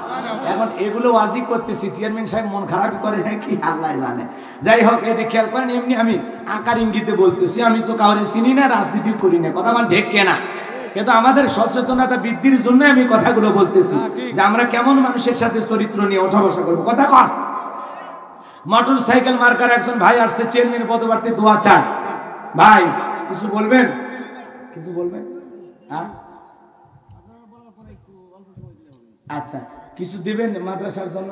Speaker 1: এখন এগুলো ওয়াজই করতেছি, চেয়ারম্যান সাহেব মন খারাপ করে নাকি আল্লাহ জানে। যাই হোক, এদিকে খেয়াল করেন, এমনি আমি আকার ইঙ্গিতে বলতেছি, আমি তো কাউরে চিনি না, রাজনীতি করি না, কথা মানে ঢেকে না, কিন্তু আমাদের সচেতনতা বৃদ্ধির জন্য আমি কথাগুলো বলতেছি যে আমরা কেমন মানুষের সাথে চরিত্র নিয়ে ওঠা বসা করবো। কথা কন। মোটর সাইকেল মার্কার একজন ভাই আসছে, চেয়ারম্যান পদপ্রার্থী, দোয়া চান। ভাই কিছু বলবেন? কিছু বলবেন? হ্যাঁ আচ্ছা, কিছু দিবেন মাদ্রাসার জন্য?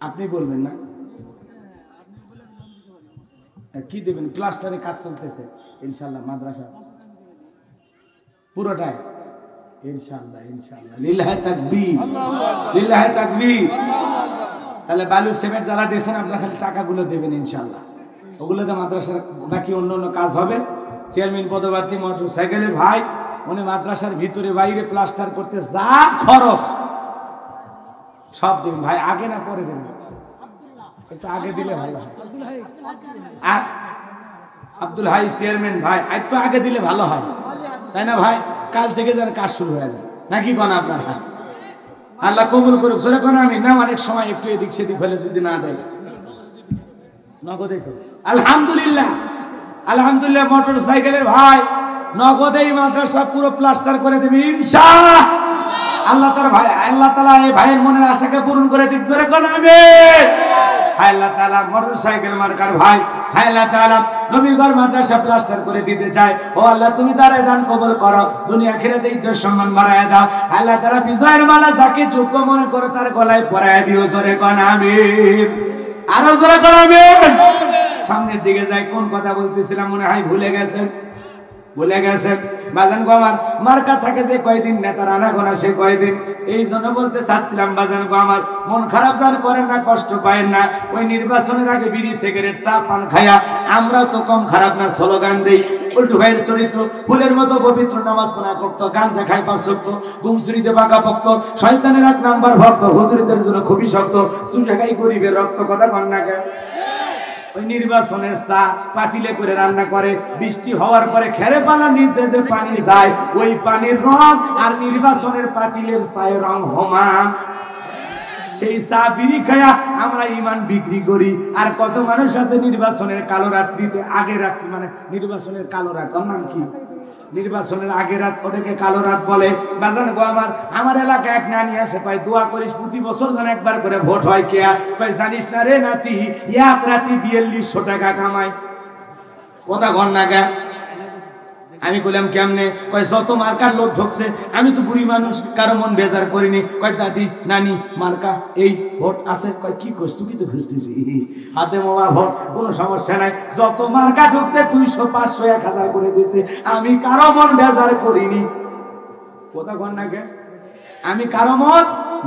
Speaker 1: আপনি বলবেন না কি দেবেন? প্লাস্টারে কাজ চলতেছে ইনশাআল্লাহ, মাদ্রাসা পুরোটাই ইনশাআল্লাহ। ইনশাআল্লাহ, লিল্লাহি তাকবীর, লিল্লাহি তাকবীর। তাহলে বালু সিমেন্ট যারা দিয়েছেন আপনারা খালি টাকাগুলো দেবেন ইনশাআল্লাহ, ওগুলোতে মাদ্রাসার বাকি অন্য অন্য কাজ হবে। চেয়ারম্যান পদপ্রার্থী মোটর সাইকেলের ভাই, উনি মাদ্রাসার ভিতরে বাইরে প্লাস্টার করতে যা খরচ সব দেবেন ভাই, আগে না পরে দেবেন? একটু আগে দিলে ভালো হয়। আব্দুল হাই চেয়ারম্যান ভাই, একটু আগে দিলে ভালো হয়, তাই না ভাই? কাল থেকে যেন কাজ শুরু হয়ে যায়, নাকি কোন আপনারা? আল্লাহ কবুল করুক। সরে কোন আমি না, অনেক সময় একটু এদিক সেদিক হলে যদি না দেয় নগদে। আলহামদুলিল্লাহ, আলহামদুলিল্লাহ, মোটর সাইকেলের ভাই নগদেই মাদ্রাসা পুরো প্লাস্টার করে দেবে ইনশাআল্লাহ। আল্লাহ তার ভাই, আল্লাহ তাআলা এই ভাইয়ের মনের আশাকে পূরণ করে দিক। জোরে কোন আমিন। আল্লাহ তাআলা মোটর সাইকেল মার্কার ভাই, আল্লাহ তাআলা নবীর ঘর মাদ্রাসা প্লাস্টার করে দিতে চায়। ও আল্লাহ তুমি তার দান কবুল করো, দুনিয়া আখিরাতে ইজ্জত সম্মান বাড়ায় দাও। আল্লাহ তাআলা বিজয়ের মালা যাকে যোগ্য মনে করে তার গলায় পরায় দিও। জোরে কোন আমিন। আরো জোরে কোন আমিন। সামনের দিকে যাই, কোন কথা বলতেছিলাম মনে হয় ভুলে গেছেন, ভুলে গেছেন। বাজান গো আমার মার্কা থাকে যে কয়দিন, নেতার আনাগোনা সে কয়দিন। এই জন্য বলতে চাচ্ছিলাম বাজান গো আমার, মন খারাপ জান করেন না, কষ্ট পায়েন না। ওই নির্বাচনের আগে বিড়ি সিগারেট চা পান খায়া আমরাও তো কম খারাপ না, স্লোগান দেই। উল্টু ভাইয়ের চরিত্র ফুলের মতো পবিত্র, নামাজ পড়া করত, গাঞ্জা খাই 5 ওয়াক্ত, ঘুমসুরিতে পাকা ভক্ত, শয়তানের 1 নাম্বার ভক্ত, হুজুরদের জন্য খুবই শক্ত, সুজা খাই গরিবের রক্ত। কথা কন না কেন? ওই নির্বাচনের চা পাতিলে করে রান্না করে, বৃষ্টি হওয়ার পরে খেরে পালা নিচে যে পানি যায়, ওই পানির রং আর নির্বাচনের পাতিলের চায়ের রং সমান। সেই চা বিড়ি খায়া আমরা ইমান বিক্রি করি। আর কত মানুষ আছে নির্বাচনের কালো রাত্রিতে, আগের রাত্রি মানে নির্বাচনের কালো রাত, ওর নাম কি? নির্বাচনের আগের রাত, ওটাকে কালো রাত বলে। বাজান গো আমার এলাকায় এক নানি আছে, কয় দোয়া করিস প্রতি বছর যেন একবার করে ভোট হয়। কে কয় জানিস না রে নাতি, এক রাতি 4200 টাকা কামাই। কথা ঘর না গা। আমি কইলাম কেমনে? কয় যত মার্কার লোক ঢুকছে, আমি তো বুড়ি মানুষ, কারো মন বেজার করিনি। কয় দাদি নানি মার্কা এই ভোট আছে। কয় কি করছ তুই? কি তো খুঁজতেছি, হাতে মোবা ভোট, কোনো সমস্যা নাই। যত মার্কা ঢুকছে 200 500 1000 করে দিয়েছে, আমি কারো মন বেজার করিনি। কথা কন না কে? আমি কারো মন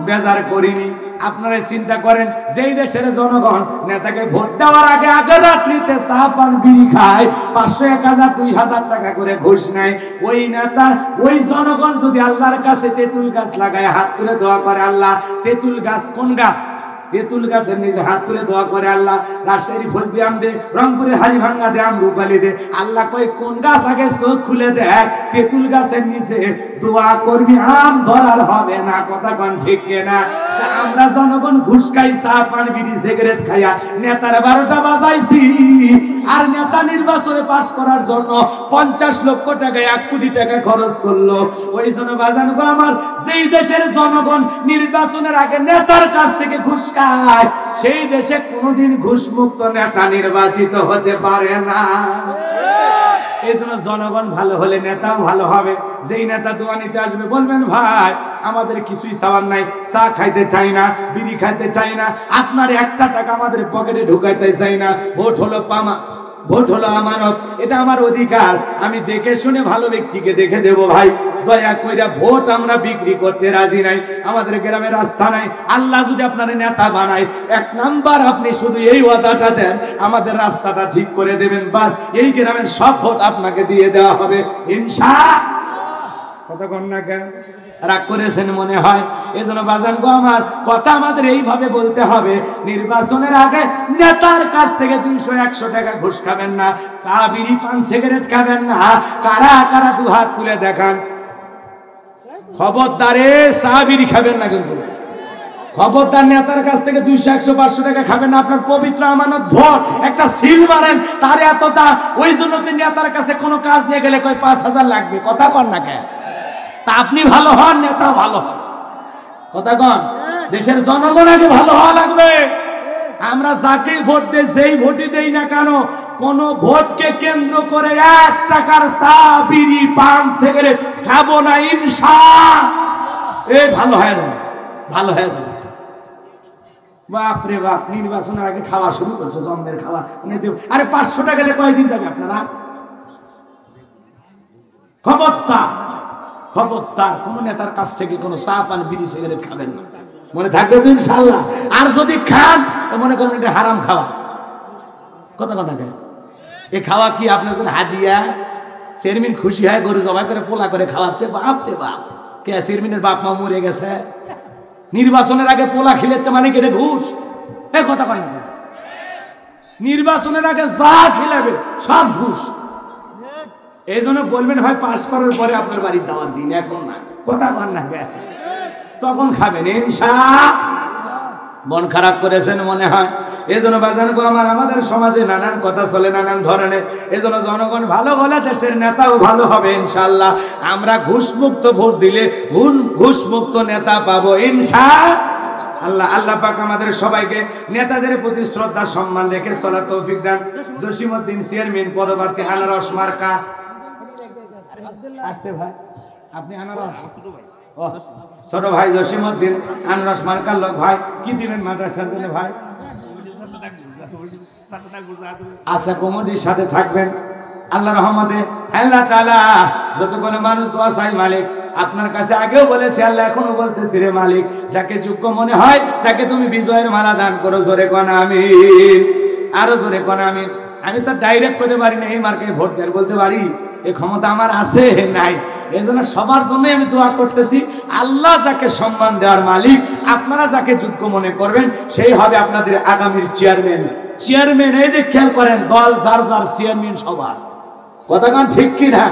Speaker 1: বেজার করিনি। আপনারা চিন্তা করেন, যেই দেশের জনগণ নেতাকে ভোট দেওয়ার আগে আগের রাত্রিতে চা পান বিড়ি খায়, 500 1000 2000 টাকা করে ঘুষ নেয়, ওই নেতা ওই জনগণ যদি আল্লাহর কাছে তেঁতুল গাছ লাগায় হাত তুলে দোয়া করে, আল্লাহ তেঁতুল গাছ কোন গাছ? তেঁতুল গাছের নিচে হাত তুলে দোয়া করে আল্লাহ রাজশাহী ফজলি আম দে, রংপুরের হাড়িভাঙ্গা দে, আমরুপালি দে। আল্লাহ কই কোন গাছ আগে চোখ খুলে দেখ, তেঁতুল গাছের নিচে দোয়া করবি আম ধরার হবে না। কথা কোন ঠিক কিনা? আমরা জনগণ ঘুষ খাই, চা পান বিড়ি সিগারেট খাইয়া নেতার 12টা বাজাইছি, আর নেতা নির্বাচনে পাশ করার জন্য 50 লক্ষ টাকা 1 কোটি টাকা খরচ করলো। ওই জন্য বাজান গো আমার, যেই দেশের জনগণ নির্বাচনের আগে নেতার কাছ থেকে ঘুষ খায়, সেই দেশে কোনোদিন ঘুষ মুক্ত নেতা নির্বাচিত হতে পারে না। এই জন্য জনগণ ভালো হলে নেতাও ভালো হবে। যেই নেতা দোয়া নিতে আসবে বলবেন ভাই আমাদের কিছুই চাওয়ার নাই, চা খাইতে চাই না, বিড়ি খাইতে চাই না, আপনার একটা টাকা আমাদের পকেটে ঢুকাইতে চাই না। ভোট হলো ভোট হলো আমানত, এটা আমার অধিকার। আমি দেখে শুনে ভালো ব্যক্তিকে দেখে দেব ভাই। দয়া কইরা ভোট আমরা বিক্রি করতে রাজি নাই। আমাদের গ্রামে রাস্তা নাই, আল্লাহ যদি আপনার নেতা বানায়, 1 নাম্বার আপনি শুধু এই ওয়াদাটা দেন আমাদের রাস্তাটা ঠিক করে দেবেন, বাস এই গ্রামের সব ভোট আপনাকে দিয়ে দেওয়া হবে ইনশাআল্লাহ। কথা কন না কেন? রাগ করেছেন মনে হয়? এজন্য বাজান গো আমার, কথা আমাদের এইভাবে বলতে হবে, নির্বাচনের আগে নেতার কাছ থেকে 200-100 টাকা ঘুষ খাবেন না, চা বিড়ি পান সিগারেট খাবেন না। কারা কারা 2 হাত তুলে দেখান। খবরদারে চা বিড়ি খাবেন না কিন্তু, খবরদার নেতার কাছ থেকে 200, 100, 500 টাকা খাবেন না। আপনার পবিত্র আমানত ভোট, একটা সিল মারেন, তার এত দাম। ওই জন্য নেতার কাছে কোনো কাজ নিয়ে গেলে কয় 5000 লাগবে। কথা কন না কেন? তা আপনি ভালো হন, নেতা ভালো হন। কথা কন, দেশের জনগণ আগে ভালো হওয়া লাগবে। আমরা যাকে ভোট দেই, যেই ভোটই দেই না কেন, কোন ভোটকে কেন্দ্র করে 1 টাকার চা বিড়ি পান সিগারেট খাবো না ইনশাআল্লাহ। এই ভালো হয়ে যান, ভালো হয়ে যান। বাপরে বাপ, নির্বাচনের আগে খাওয়া শুরু করছে, জন্মের খাওয়া। আরে 500 টাকা গেলে কয়দিন যাবে আপনারা? খবরদার খবরদার, কোন নেতার কাছ থেকে কোনো চা পান বিড়ি সিগারেট খাবেন না। মনে থাকবে তো ইনশাআল্লাহ। আর যদি খান তো মনে করেন এটা হারাম খাওয়া। কথা কথা কে? এ খাওয়া কি আপনার জন্য হাদিয়া? চেয়ারম্যান খুশি হয় গরু জবাই করে পোলা করে খাওয়াচ্ছে, বাপ রে বাপ। কে চেয়ারম্যানের বাপ মা মরে গেছে, নির্বাচনের আগে পোলা খিলেছে মানে কেটে ঘুষ। এ কথা কন না, নির্বাচনের আগে যা খিলাবে সব ঘুষ। এই জন্য বলবেন ভাই পাস করার পরে আপনার বাড়ির দাওয়াত দিন, এখন না। কথা কন না, তখন খাবেন ইনশাআল্লাহ। মন খারাপ করেছেন মনে হয়। এই জন্য বাজান গো আমার, আমাদের সমাজে নানান কথা চলে, নানান ধরনের। এই জন্য জনগণ ভালো হলে দেশের নেতাও ভালো হবে ইনশাআল্লাহ। আমরা ঘুষমুক্ত ভোট দিলে ঘুষমুক্ত নেতা পাবো ইনশাআল্লাহ। আল্লাহ পাক আমাদের সবাইকে নেতাদের প্রতি শ্রদ্ধা সম্মান রেখে চলার তৌফিক দান। জসিমউদ্দিন চেয়ারম্যান পদপ্রার্থী আনারস মার্কা আসছে ভাই, আপনি আনারস ছোট ভাই জসিমউদ্দিন আনারস মার্কার লোক ভাই। কি দিবেন মাদ্রাসার জন্য ভাই? আচ্ছা, কমিটির সাথে থাকবেন আল্লাহ রহমতে। আল্লাহ তাআলা যতক্ষণ মানুষ দোয়া চাই মালিক, আপনার কাছে আগেও বলেছি, আল্লাহ এখনো বলতেছি, রে মালিক যাকে যোগ্য মনে হয় তাকে তুমি বিজয়ের মালা দান করো। জোরে কোন আমিন, আরো জোরে কোন আমিন। আমি তো ডাইরেক্ট করতে পারি না এই মার্কে ভোট দেন, বলতে পারি এই ক্ষমতা আমার আছে নাই। এই জন্য সবার জন্য আমি দোয়া করতেছি, আল্লাহ যাকে সম্মান দেওয়ার মালিক, আপনারা যাকে যোগ্য মনে করবেন সেই হবে আপনাদের আগামীর চেয়ারম্যান। এই যে খেয়াল করেন, দল যার যার চেয়ারম্যান সবার। কথা কান ঠিক কি না?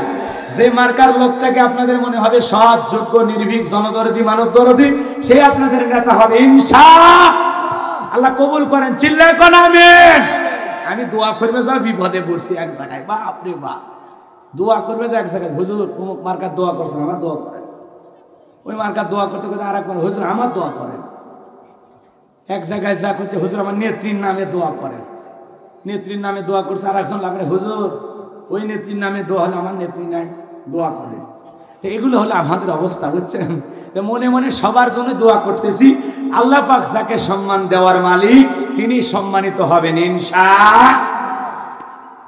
Speaker 1: যে মার্কার লোকটাকে আপনাদের মনে হবে সৎ, যোগ্য, নির্ভীক, জনদরদি, মানব দরদি, সেই আপনাদের নেতা হবে ইনশাআল্লাহ। আল্লাহ কবুল করেন, চিল্লায় কোন আমিন। আমি দোয়া করবে যাও, বিপদে পড়ছি এক জায়গায়, বাপ রে বাপ। দোয়া করবে যে এক জায়গায়, হুজুর অমুক মার্কার দোয়া করছেন, আমার দোয়া করেন। ওই মার্কার দোয়া করতে করতে আর একবার, হুজুর আমার দোয়া করেন। এক জায়গায় যা করছে, হুজুর আমার নেত্রীর নামে দোয়া করেন। নেত্রীর নামে দোয়া করছে, আর একজন লাগলে, হুজুর ওই নেত্রীর নামে দোয়া হলে আমার নেত্রী নাই, দোয়া করে। তো এগুলো হলো আমাদের অবস্থা, বুঝছেন? তো মনে মনে সবার জন্য দোয়া করতেছি, আল্লাহ পাক যাকে সম্মান দেওয়ার মালিক তিনি সম্মানিত হবেন ইনশাআল্লাহ।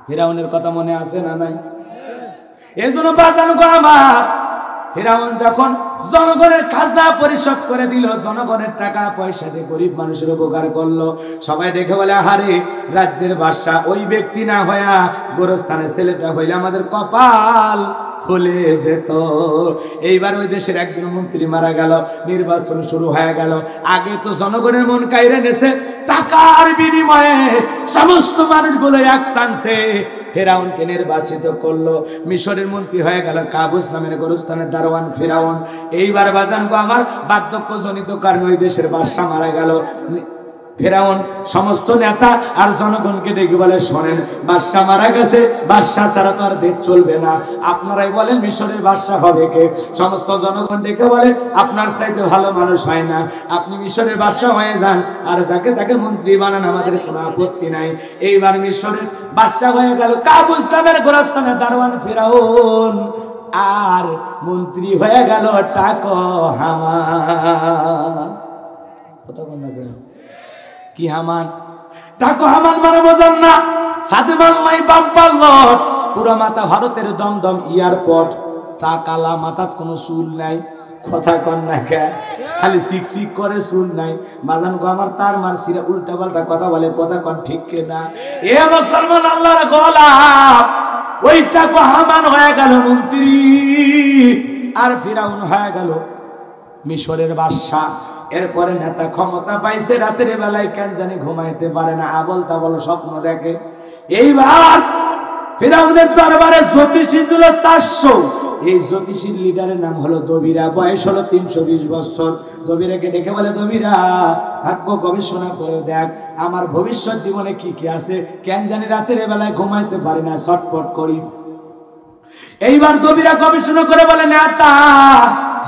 Speaker 1: ফিরাউনের কথা মনে আছে না নাই? এই জন্য বাজানো গো আমার, ফিরাউন যখন জনগণের খাজনা পরিশোধ করে দিল, জনগণের টাকা পয়সা দিয়ে গরিব মানুষের উপকার করলো, সবাই দেখে বলে আহারে রাজ্যের বাদশা ওই ব্যক্তি না হইয়া গোরস্থানের ছেলেটা হইলে আমাদের কপাল। খুলে যেত। এইবার ওই দেশের একজন মন্ত্রী মারা গেল, নির্বাচন শুরু হয়ে গেল। আগে তো জনগণের মন কাইরে নেছে, টাকার বিনিময়ে সমস্ত মানুষগুলো এক চান্সে ফেরাউনকে নির্বাচিত করলো। মিশরের মন্ত্রী হয়ে গেল কাবুস নামের গোরস্থানের দারোয়ান ফেরাউন। এইবার বাজান গো আমার বার্ধক্যজনিত কারণে ওই দেশের বাদশা মারা গেল। ফেরাউন সমস্ত নেতা আর জনগণকে ডেকে বলে, শোনেন, বাদশা মারা গেছে, বাদশা ছাড়া তো আর দেশ চলবে না, আপনারাই বলেন মিশরের বাদশা হবে কে? সমস্ত জনগণ ডেকে বলে, আপনার চাইতে ভালো মানুষ হয় না, আপনি মিশরের বাদশা হয়ে যান, আর যাকে তাকে মন্ত্রী বানান, আমাদের কোনো আপত্তি নাই। এইবার মিশরের বাদশা হয়ে গেল কাবুস নামের গোরস্থানের দারোয়ান ফেরাউন, আর মন্ত্রী হয়ে গেল টাকো হামান। কথা বল না কেন? কি হামান? টাকো হামান মানে বোঝেন না? সাদেমান লাই বাম্পার লট, পুরো মাথা ভারতের দমদম এয়ারপোর্ট, টাকালা, মাথাত কোনো চুল নাই। কথা কন না কে? খালি চিক করে, চুল নাই। বাজান গো আমার তার মার সিরা উল্টা পাল্টা কথা বলে, কথা কন ঠিক না? এ মুসলমান আল্লাহর গোলাম, ওই টাকো হামান হয়ে গেল মন্ত্রী, আর ফিরাউন হয়ে গেল মিশরের বাদশা। এরপরে নেতা ক্ষমতা পাইছে, রাতের বেলায় কেন জানি ঘুমাইতে পারে না, আবল তাবল স্বপ্ন দেখে। এইবার ফিরাউনের দরবারে জ্যোতিষী ছিল 400। এই জ্যোতিষীর লিডারের নাম হলো দবিরা, বয়স হলো 320 বছর। দবিরাকে ডেকে বলে, দবিরা, ভাগ্য গবেষণা করে দেখ আমার ভবিষ্যৎ জীবনে কি কি আছে, কেন জানি রাতের বেলায় ঘুমাইতে পারি না, ছটফট করি। এইবার দবিরা গবেষণা করে বলে, নেতা,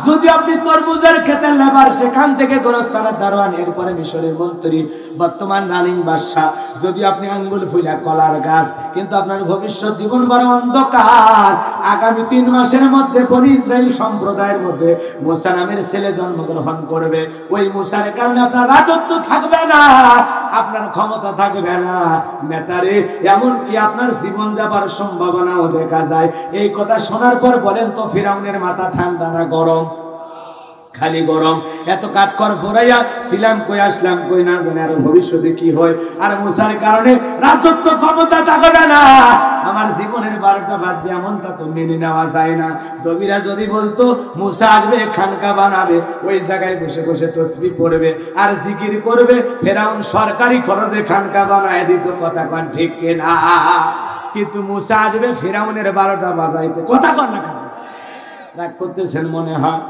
Speaker 1: যদি আপনি তরমুজের খেতের লেবার, সেখান থেকে গোরস্থানের দারোয়ান, এরপরে মিশরের মন্ত্রী, বর্তমান রানিং বাদশা, যদি আপনি আঙ্গুল ফুলা কলার গাছ, কিন্তু আপনার ভবিষ্যৎ জীবন বড় অন্ধকার। আগামী 3 মাসের মধ্যে বনি ইসরাইল সম্প্রদায়ের মধ্যে মুসা নামের ছেলে জন্মগ্রহণ করবে। ওই মুসার কারণে আপনার রাজত্ব থাকবে না, আপনার ক্ষমতা থাকবে না। নেতারে, এমনকি আপনার জীবন যাবার সম্ভাবনাও দেখা যায়। এই কথা শোনার পর বলেন তো, ফিরাউনের মাথা ঠান্ডা না গরম? খালি গরম। এত কাঠখড় ফোরাইয়া ছিলাম কই, আসলাম কই, না জানে আর ভবিষ্যতে কি হয়। আর মুসার কারণে রাজত্ব ক্ষমতা থাকবে না, আমার জীবনের 12টা বাজবে, এমনটা তো মেনে নেওয়া যায় না। দবিরা যদি বলতো মুসা আসবে, খানকা বানাবে, ওই জায়গায় বসে বসে তসবিহ পড়বে আর জিকির করবে, ফেরাউন সরকারি খরচে খানকা বানায় দিত। কথা কন ঠিক কিনা? কিন্তু মুসা আসবে ফেরাউনের 12টা বাজাইতে। কথা কন না? রাগ করতেছেন মনে হয়?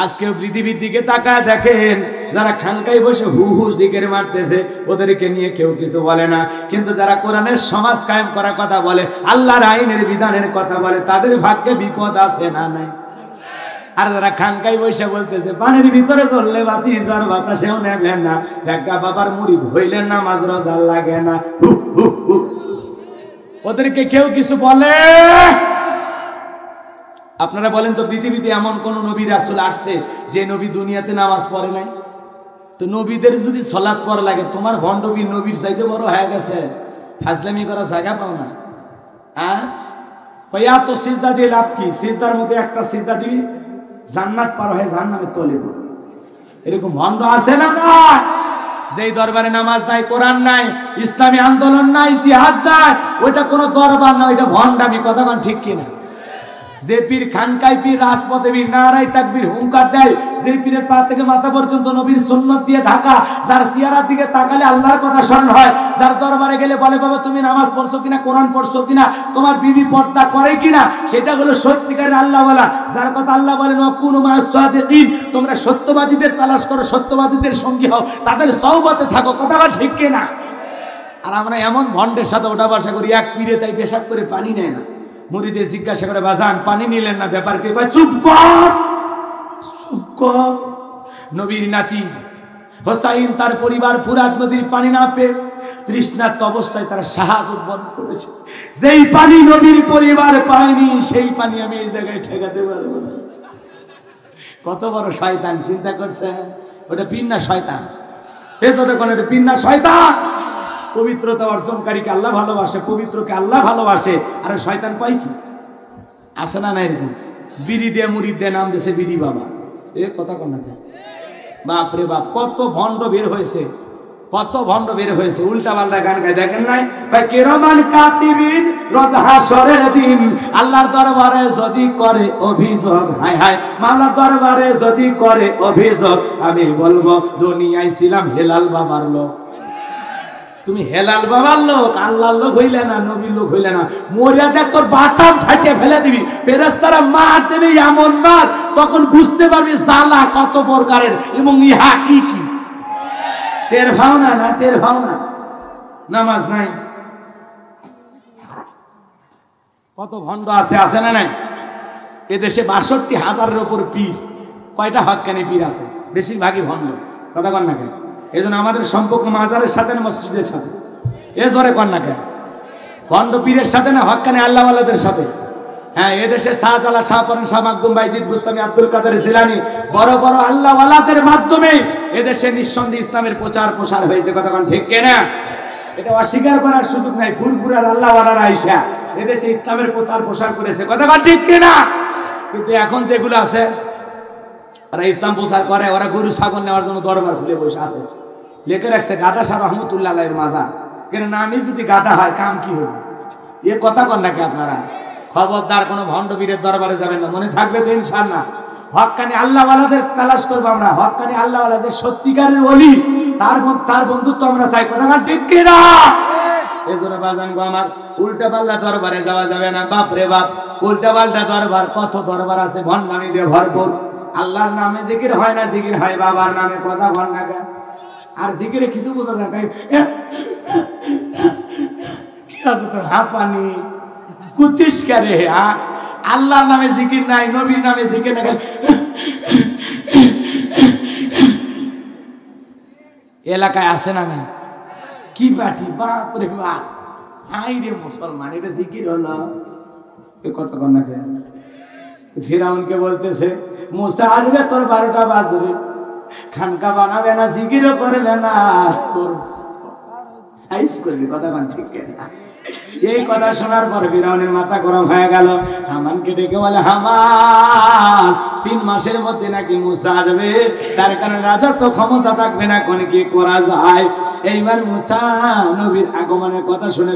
Speaker 1: আজকেও পৃথিবীর দিকে তাকায় দেখেন, যারা খানকায় বসে হু হু জিকির মারতেছে, ওদেরকে নিয়ে কেউ কিছু বলে না। কিন্তু যারা কোরআনের সমাজ কায়েম করার কথা বলে, আল্লাহর আইনের বিধানের কথা বলে, তাদের ভাগ্যে বিপদ আছে না নাই? আর যারা খানকায় বসে বলতেছে পানির ভিতরে চললে বাতি জ্বর বাতাসেও নেবেন না, একটা বাবার মুরিদ হইলে নামাজ রোজা লাগে না, ওদেরকে কেউ কিছু বলে? আপনারা বলেন তো, পৃথিবীতে এমন কোন নবী রাসূল আসছে যে নবী দুনিয়াতে নামাজ পড়ে নাই? তো নবীদের যদি সালাত পড়া লাগে, তোমার ভণ্ডবী নবীর চাইতে বড় হয়ে গেছে, ফাজলামি করা জায়গা পাও না? কইয়া তো সিজদা দিয়ে লাভ কি? সিজদার মধ্যে একটা সিজদা দিবি, জান্নাত পার হয়ে জাহান্নামে তলে পড়বে। এরকম ভণ্ড আছে না? না। যেই দরবারে নামাজ নাই, কোরআন নাই, ইসলামী আন্দোলন নাই, জিহাদ নাই, ওইটা কোনো দরবার না, ওইটা ভণ্ডামি। কথা বল ঠিক কিনা? যে পীর খানকায় পীর, রাজপথে পীর, নারাই তাকবীর হুঙ্কার দেয়, যে পীরের পা থেকে মাথা পর্যন্ত নবীর সুন্নাত দিয়ে ঢাকা, যার সিয়ারার দিকে তাকালে আল্লাহর কথা স্মরণ হয়, যার দরবারে গেলে বলে বাবা তুমি নামাজ পড়ছো কিনা, কোরআন পড়ছো কিনা, তোমার বিবি পর্দা করে কিনা, সেটা হলো সত্যিকারের আল্লাহওয়ালা। যার কথা আল্লাহ বলেন ওয়াকুনু মা'আস সাদিকিন, তোমরা সত্যবাদীদের তালাশ করো, সত্যবাদীদের সঙ্গী হও, তাদের সহবতে থাকো। কথা ঠিক কিনা? আর আমরা এমন ভণ্ডের সাথে ওঠা বসা করি, এক পীরে তাই পেশাব করে পানি নেয় না। মুরিদে জিজ্ঞাসা করে, বাজান পানি নিলেন না, ব্যাপার কি? চুপ কর, চুপ কর। নবীর নাতি হোসাইন, তার পরিবার ফুরাত নদীর পানি না পেয়ে তৃষ্ণার্ত অবস্থায় তারা শাহাদাত বরণ করেছে। যেই পানি নবীর পরিবার পায়নি, সেই পানি আমি এই জায়গায় ঠেকাতে পারবো না। কত বড় শয়তান, চিন্তা করছে? ওটা পীর না শয়তান? পেছনে কোন পীর না শয়তান? পবিত্রতা অর্জনকারীকে আল্লাহ ভালোবাসে, পবিত্রকে আল্লাহ ভালোবাসে, আর শয়তান কয় কি? আছে না? না এরকম বিড়ি দিয়ে মুরিদ দিয়ে নাম দিয়েছে বিড়ি বাবা। এ কথা কোন না? বাপ রে বাপ, কত ভণ্ড বের হয়েছে, কত ভণ্ড বের হয়েছে, উল্টা পাল্টা গান গায়, দেখেন নাই? কিরমান কাতিবিন রোজ হাসরের দিন আল্লাহর দরবারে যদি করে অভিযোগ, হায় হায় মাওলার দরবারে যদি করে অভিযোগ, আমি বলবো দুনিয়ায় ছিলাম হেলাল বাবার লোক। তুমি হেলাল বাবার লোক, আল্লাহর লোক হইলে না, নবীর লোক হইলে না, মরিয়া দেখ তোর বাটাম ফাটে ফেলে দিবি, ফেরেশতারা মার দেবে এমন মার, তখন বুঝতে পারবি জ্বালা কত প্রকারের এবং ইহা কি কি। টের ভাও না, না টের ভাও না, নামাজ নাই। কত ভণ্ড আছে, আছে না নাই? এদেশে ৬২,০০০-এর উপর পীর, কয়টা হক্কানি পীর আছে? বেশিরভাগই ভণ্ড। কথা কন না কেন? এই জন্য আমাদের সম্পর্ক মাজারের সাথে না মসজিদের সাথে? এ জোরে কন না কেন? ভণ্ড পীরের সাথে না হক্কানি আল্লাহওয়ালাদের সাথে? হ্যাঁ, এদেশের শাহজালাল, শাহপরান, শাহ মাকদুম, বাইজিদ বুস্তামি, আব্দুল কাদের জিলানী, বড় বড় আল্লাহওয়ালাদের মাধ্যমে এদেশে নিঃসন্দেহে ইসলামের প্রচার প্রসার হয়েছে। কথা কন ঠিক কিনা? এটা অস্বীকার করার সুযোগ নাই। ফুরফুরার আল্লাহওয়ালারা আইসা এদেশে ইসলামের প্রচার প্রসার করেছে। কথা কন ঠিক কিনা? কিন্তু এখন যেগুলো আছে ওরা ইসলাম প্রচার করে, ওরা গরু ছাগল নেওয়ার জন্য দরবার খুলে বসে আছে, লেখে রাখছে গাদা শাহ রহমতুল্লাহ আলাইহির মাজার। কেন নামই যদি গাদা হয় কাম কি হবে? এ কথা কন নাকি আপনারা? খবরদার কোনো ভণ্ড বীরের দরবারে যাবেন না, মনে থাকবে তো ইনশাআল্লাহ। হক্কানি আল্লাহওয়ালাদের তালাশ করবো আমরা, হক্কানি আল্লাহওয়ালা যে সত্যিকারের ওলি, তার বন্ধুত্ব আমরা চাই। কথা ঠিক কি না? এই জন্য বাজান গো আমার, উল্টা পাল্টা দরবারে যাওয়া যাবে না। বাপ রে বাপ, উল্টা পাল্টা দরবার, কত দরবার আছে ভণ্ডামি দিয়ে ভরপুর। আল্লাহর নামে জিকির হয় না, জিকির হয় বাবার নামে। কথা ভণ্ডা আর জিকিরে কিছু বোঝা যায় কি আছে তোর হাত পানি কুতিস কারে? আল্লাহর নামে জিকির নাই, নবীর নামে জিকির না, এলাকায় আছে না না? কি পাটি, বাপ রে বাপ, হাই রে মুসলমান, এটা জিকির হলো? এ কথা কন না কেন? ফিরাউনকে বলতেছে মুসা আসবে তোর 12টা বাজবে, খানকা বানাবে না, জিকিরও করবে না, তোর সাইজ করবি। কথা কন ঠিক কিনা? এই কথা শোনার পর ফিরাউনের মাথা গরম হয়ে গেল। হামানকে ডেকে বলে, হামান 3 মাসের মধ্যে নাকি মুসা আসবে, তার কারণে রাজত্ব ক্ষমতা থাকবে না, কোন কি করা যায়? এইবার মুসা নবীর আগমনের কথা শুনে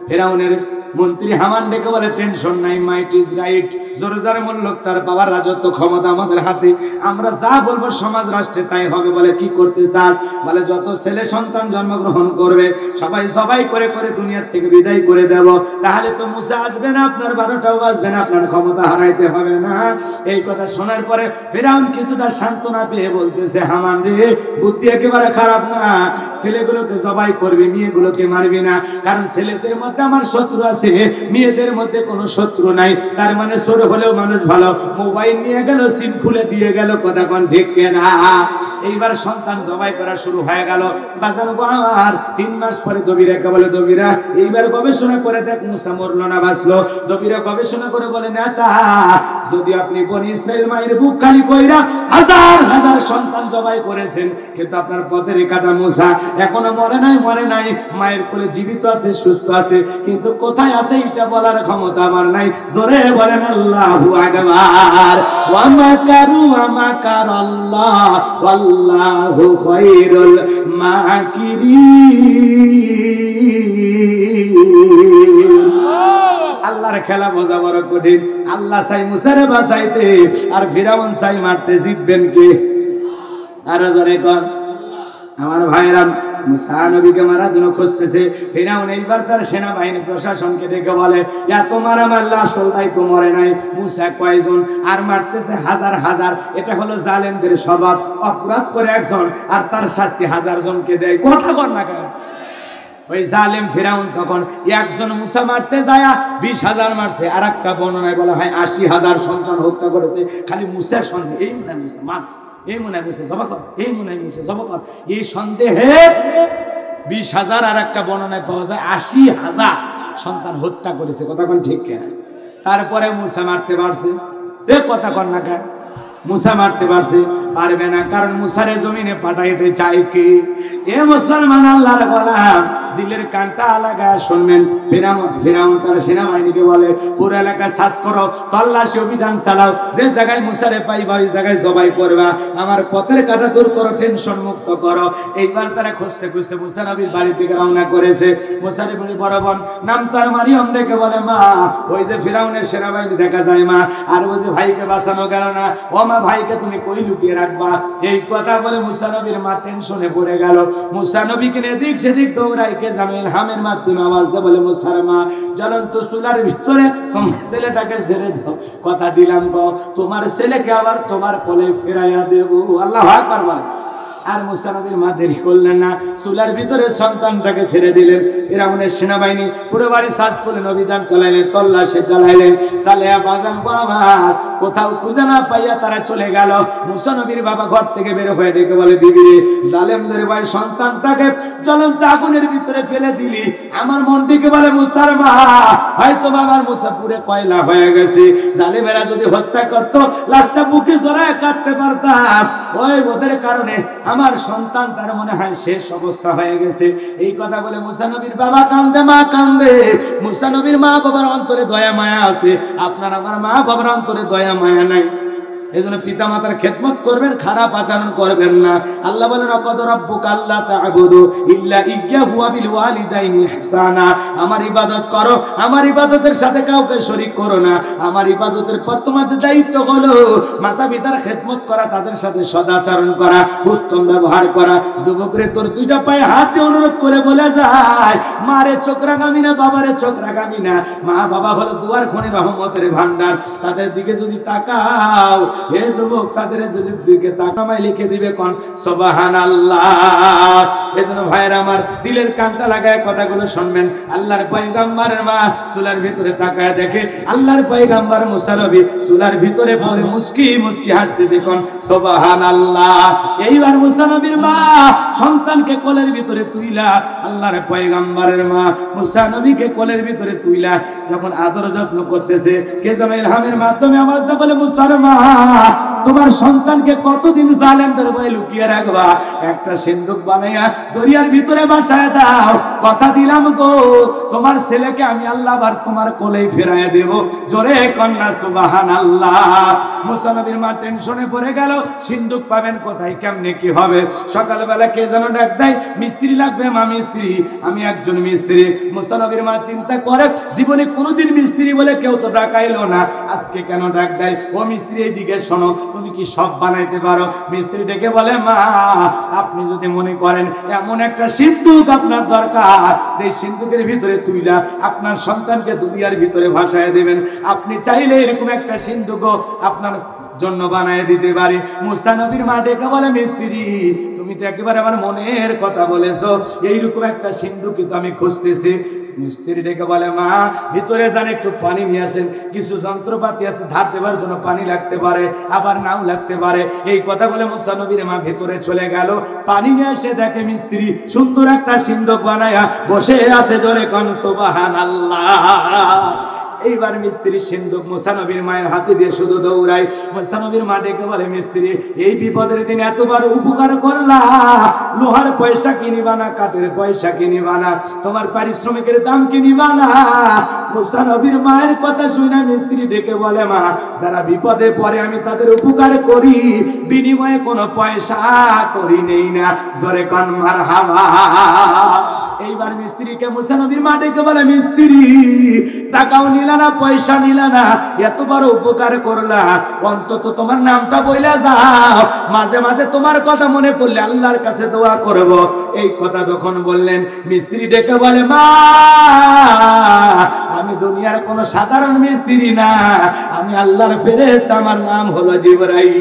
Speaker 1: ফেরাউনের মন্ত্রী হামান ডেকে বলে, টেনশন নাই, মাইট ইজ রাইট, জোরজার মূল্যক তার পাওয়ার রাজত্ব ক্ষমতা আমাদের হাতে, আমরা যা বলবো সমাজ রাষ্ট্রে তাই হবে। বলে কি করতে চাস? বলে যত ছেলে সন্তান জন্মগ্রহণ করবে সবাই সবাই করে করে দুনিয়ার থেকে বিদায় করে দেব, তাহলে তো মুসা আসবে না, আপনার 12টাও বাজবে না, আপনার ক্ষমতা হারাইতে হবে না। এই কথা শোনার পরে ফিরাউন কিছুটা সান্ত্বনা পেয়ে বলতেছে, হামান রে, বুদ্ধি একেবারে খারাপ না, ছেলেগুলোকে জবাই করবি, মেয়েগুলোকে মারবি না, কারণ ছেলেদের মধ্যে আমার শত্রু আছে, মেয়েদের মধ্যে কোনো শত্রু নাই। তার মানে ছোট হলেও মানুষ ভালো। মোবাইল নিয়ে গেল, সিম খুলে দিয়ে গেল। কথা কোন ঠিক কিনা? এইবার সন্তান জবাই করা শুরু হয়ে গেল। বাজানো আর 3 মাস পরে দবিরাকে বলে, দবিরা এইবার গবেষণা করে দেখ মুসা মরলো না বাঁচলো। দবিরা গবেষণা করে বলে, নেতা যদি আপনি বনি ইসরাইল মায়ের বুক খালি কইরা হাজার হাজার সন্তান জবাই করেছেন, কিন্তু আপনার পথের কাটা মুসা এখনো মরে নাই, মায়ের কোলে জীবিত আছে, সুস্থ আছে, কিন্তু কোথায় আছে এটা বলার ক্ষমতা আমার নাই। জোরে বলেন আল্লাহু আকবার। ওয়া মাকারু ওয়া মাকারাল্লাহ ওয়াল্লাহু খায়রুল মাকিরিন। আল্লাহর খেলা বোঝা বড় কঠিন। আল্লাহ চাই মুসারে বাঁচাইতে, আর ফিরাউন চাই মারতে, জিতবেন কে? আরো জোরে কর। আমার ভাইরা মুসা নবীকে মারার জন্য খুঁজতেছে। ফিরাউন এইবার তার সেনাবাহিনী প্রশাসনকে ডেকে বলে, এত মারা মারলে আসলটাই তো মরে নাই, মুসা কয়জন? আর মারতেছে হাজার হাজার। এটা হলো জালেমদের স্বভাব। অপরাধ করে একজন আর তার শাস্তি 1000 জনকে দেয়। কথা কর না কেন? ওই জালেম ফিরাউন তখন একজন মুসা মারতে যায় 20,000 মারছে। আর একটা বর্ণনায় বলা হয় 80,000 সন্তান হত্যা করেছে। খালি মুসার সন্দেহ, এই মনে মুসা মা, এই মনে মুসা জবা কর, এই মনে মুসা জবা কর, এই সন্দেহে 20,000 আর একটা বর্ণনায় পাওয়া যায় 80,000 সন্তান হত্যা করেছে। কথা কোন ঠিক কিনা? তারপরে মুসা মারতে পারছে? এ কথা কর না কেন? মুসা মারতে পারছে? পারবে না, কারণ মুসারে জমিনে পাঠাইতে চাই কি? এ মুসলমান আল্লাহর গোলাম, দিলের কানটা লাগায় শুনবেন। ফিরাউন তার সেনাবাহিনীকে বলে পুরো এলাকা সার্চ করো, তল্লাশি অভিযান চালাও, যে জায়গায় মুসারে পাইবা ওই জায়গায় জবাই করবা, আমার পথের কাটা দূর করো, টেনশন মুক্ত করো। এইবার তারা খুঁজতে খুঁজতে মুসা নবীর বাড়ি থেকে রওনা করেছে। মুসা নবীর বড় বোন নাম তার মারিয়ম ডেকে বলে মা ওই যে ফিরাউনের সেনাবাহিনী দেখা যায় মা, আর ওই যে ভাইকে বাঁচানো গেল না, ও মা ভাইকে তুমি কই লুকিয়ে রাখবা। এই কথা বলে মুসা নবীর মা টেনশনে পড়ে গেল। মুসা নবীকে এদিক সেদিক দৌড়াই কে জানো ইলহামের মাধ্যমে আওয়াজ দিয়ে বলে মুসার মা জ্বলন্ত চুলার ভিতরে তোমার ছেলেটাকে ছেড়ে দাও, কথা দিলাম গো তোমার ছেলেকে আবার তোমার কোলে ফেরাইয়া দেব। আল্লাহু আকবার বলে। আর মুসা নবীর মা দেরি করলেন না, চুলার ভিতরে সন্তানটাকে ছেড়ে দিলেন। ফিরাউনের সেনাবাহিনী পুরো বাড়ি সার্চ করলেন, অভিযান চালাইলেন, তল্লাশি চালাইলেন। চালিয়া বাজান আমার কোথাও খুঁজে না পাইয়া তারা চলে গেল। মুসা নবীর বাবা ঘর থেকে বের হয়ে ডেকে বলে বিবি রে জালেমদের ভাই সন্তানটাকে জ্বলন্ত আগুনের ভিতরে ফেলে দিলি। আমার মনটিকে বলে মুসার মা হয়তো বাবার মুসা পুরে কয়লা হয়ে গেছে, জালেমেরা যদি হত্যা করতো লাশটা বুকে জড়ায় কাটতে পারতাম, ওই ওদের কারণে আমার সন্তান তার মনে হয় শেষ অবস্থা হয়ে গেছে। এই কথা বলে মুসা নবীর বাবা কান্দে, মা কান্দে। মুসা নবীর মা বাবার অন্তরে দয়া মায়া আছে, আপনার আমার মা বাবার অন্তরে দয়া মায়া নাই। এজন্য পিতা মাতার খেদমত করবেন, খারাপ আচরণ করবেন না। আল্লাহ বলেন ওয়াকাদ রাব্বুকা আল্লা তা'বুদু ইল্লা ইয়্যাহু ওয়া বিল ওয়ালিদাইনি ইহসানা। আমার ইবাদত করো, আমার ইবাদতের সাথে কাউকে শরীক করো না। আমার ইবাদতের পর তোমাদের দায়িত্ব হলো মাতা পিতার খেদমত করা, তাদের সাথে সদাচরণ করা, উত্তম ব্যবহার করা। যুবকরে তোর দুইটা পায়ে হাত দিয়ে অনুরোধ করে বলে যায় মারে চোখ রাগামি না, বাবারে চোখ রাগামি না। মা বাবা হলো দুয়ার খনি রহমতের ভান্ডার, তাদের দিকে যদি তাকাও হে যুবক তাদের দিকে তাকামাই লিখে দিবে কোন সুবহানাল্লাহ। এজন্য ভাইরা আমার দিলের কানটা লাগায় কথাগুলো শুনবেন। আল্লাহর পয়গম্বরের মা চুলার ভিতরে তাকায় দেখে আল্লাহর পয়গম্বর মুসা নবী চুলার ভিতরে পড়ে মুস্কি মুস্কি হাসতে দেখুন সুবহানাল্লাহ। এইবার মুসা নবীর মা সন্তানকে কোলের ভিতরে তুইলা, আল্লাহর পয়গম্বরের মা মুসা নবীকে কোলের ভিতরে তুইলা যখন আদর যত্ন করতেছে, কে যেন ইলহামের মাধ্যমে আওয়াজ দেয় বলে মুসার মা তোমার সন্তানকে কতদিন জালেমদের ভয়ে লুকিয়ে রাখবা, একটা সিন্দুক বানাইয়া দরিয়ার ভিতরে বাসায় দাও, কথা দিলাম গো তোমার ছেলেকে আমি আল্লাহ আবার তোমার কোলেই ফেরাইয়া দেব। জোরে কন্যা সুবহানাল্লাহ। মুসা নবীর মা টেনশনে পড়ে গেল, সিন্দুক পাবেন কোথায়, কেমনে কি হবে। সকালবেলা কে যেন ডাক দেয় মিস্ত্রি লাগবে, মা মিস্ত্রি, আমি একজন মিস্ত্রি। মুসা নবীর মা চিন্তা করে জীবনে কোনোদিন মিস্ত্রি বলে কেউ তো ডাকাইলো না, আজকে কেন ডাক দেয়। ও মিস্ত্রি এইদিকে শোনো, তুমি কি সব বানাইতে পারো? মিস্ত্রি ডেকে বলে মা আপনি যদি মনে করেন এমন একটা সিন্দুক আপনার দরকার, সেই সিন্দুকের ভিতরে তুইলা আপনার সন্তানকে দুনিয়ার ভিতরে ভাসায় দেবেন, আপনি চাইলে এরকম একটা সিন্দুকও আপনার জন্য বানায় দিতে পারি। মুসা নবীর মা ডেকে বলে মিস্ত্রি তুমি তো একেবারে আমার মনের কথা বলেছো, এইরকম একটা সিন্দুকই তো আমি খুঁজতেছি। মিস্ত্রি ডেকে বলে মা ভিতরে যান একটু পানি নিয়ে আসেন, কিছু যন্ত্রপাতি আছে ধার দেবার জন্য পানি লাগতে পারে আবার নাও লাগতে পারে। এই কথা বলে মুসা নবীর মা ভিতরে চলে গেল, পানি নিয়ে এসে দেখে মিস্ত্রি সুন্দর একটা সিন্দুক বানায়া বসে আছে। জোরে কোন সুবহানাল্লাহ। এইবার মিস্ত্রি সিন্দুক মুসা নবীর মায়ের হাতে দিয়ে শুধু দৌড়ায়। মুসা নবীর মা ডেকে বলে মিস্ত্রি এই বিপদের দিন এতবার উপকার করলা, লোহার পয়সা কিনিবা না, কাঠের পয়সা কিনিবা না, তোমার পারিশ্রমিকের দাম কিনিবা না। মুসা নবীর মায়ের কথা শুনে মিস্ত্রি ডেকে বলে মা যারা বিপদে পড়ে আমি তাদের উপকার করি, বিনিময়ে কোনো পয়সা করি নেই না। জোরে কোন মারহাবা। এইবার মিস্ত্রিকে মুসা নবীর মা ডেকে বলে মিস্ত্রি টাকাও নিলা না, পয়সা নিলা না, এত বড় উপকার করলা, অন্তত তোমার নামটা বইলা যাও, মাঝে মাঝে তোমার কথা মনে পড়লে আল্লাহর কাছে দোয়া করব। এই কথা যখন বললেন মিস্ত্রি ডেকে বলে মা আমি দুনিয়ার কোন সাধারণ মিস্ত্রি না, আমি আল্লাহর ফেরেশতা, আমার নাম হলো জিবরাইল।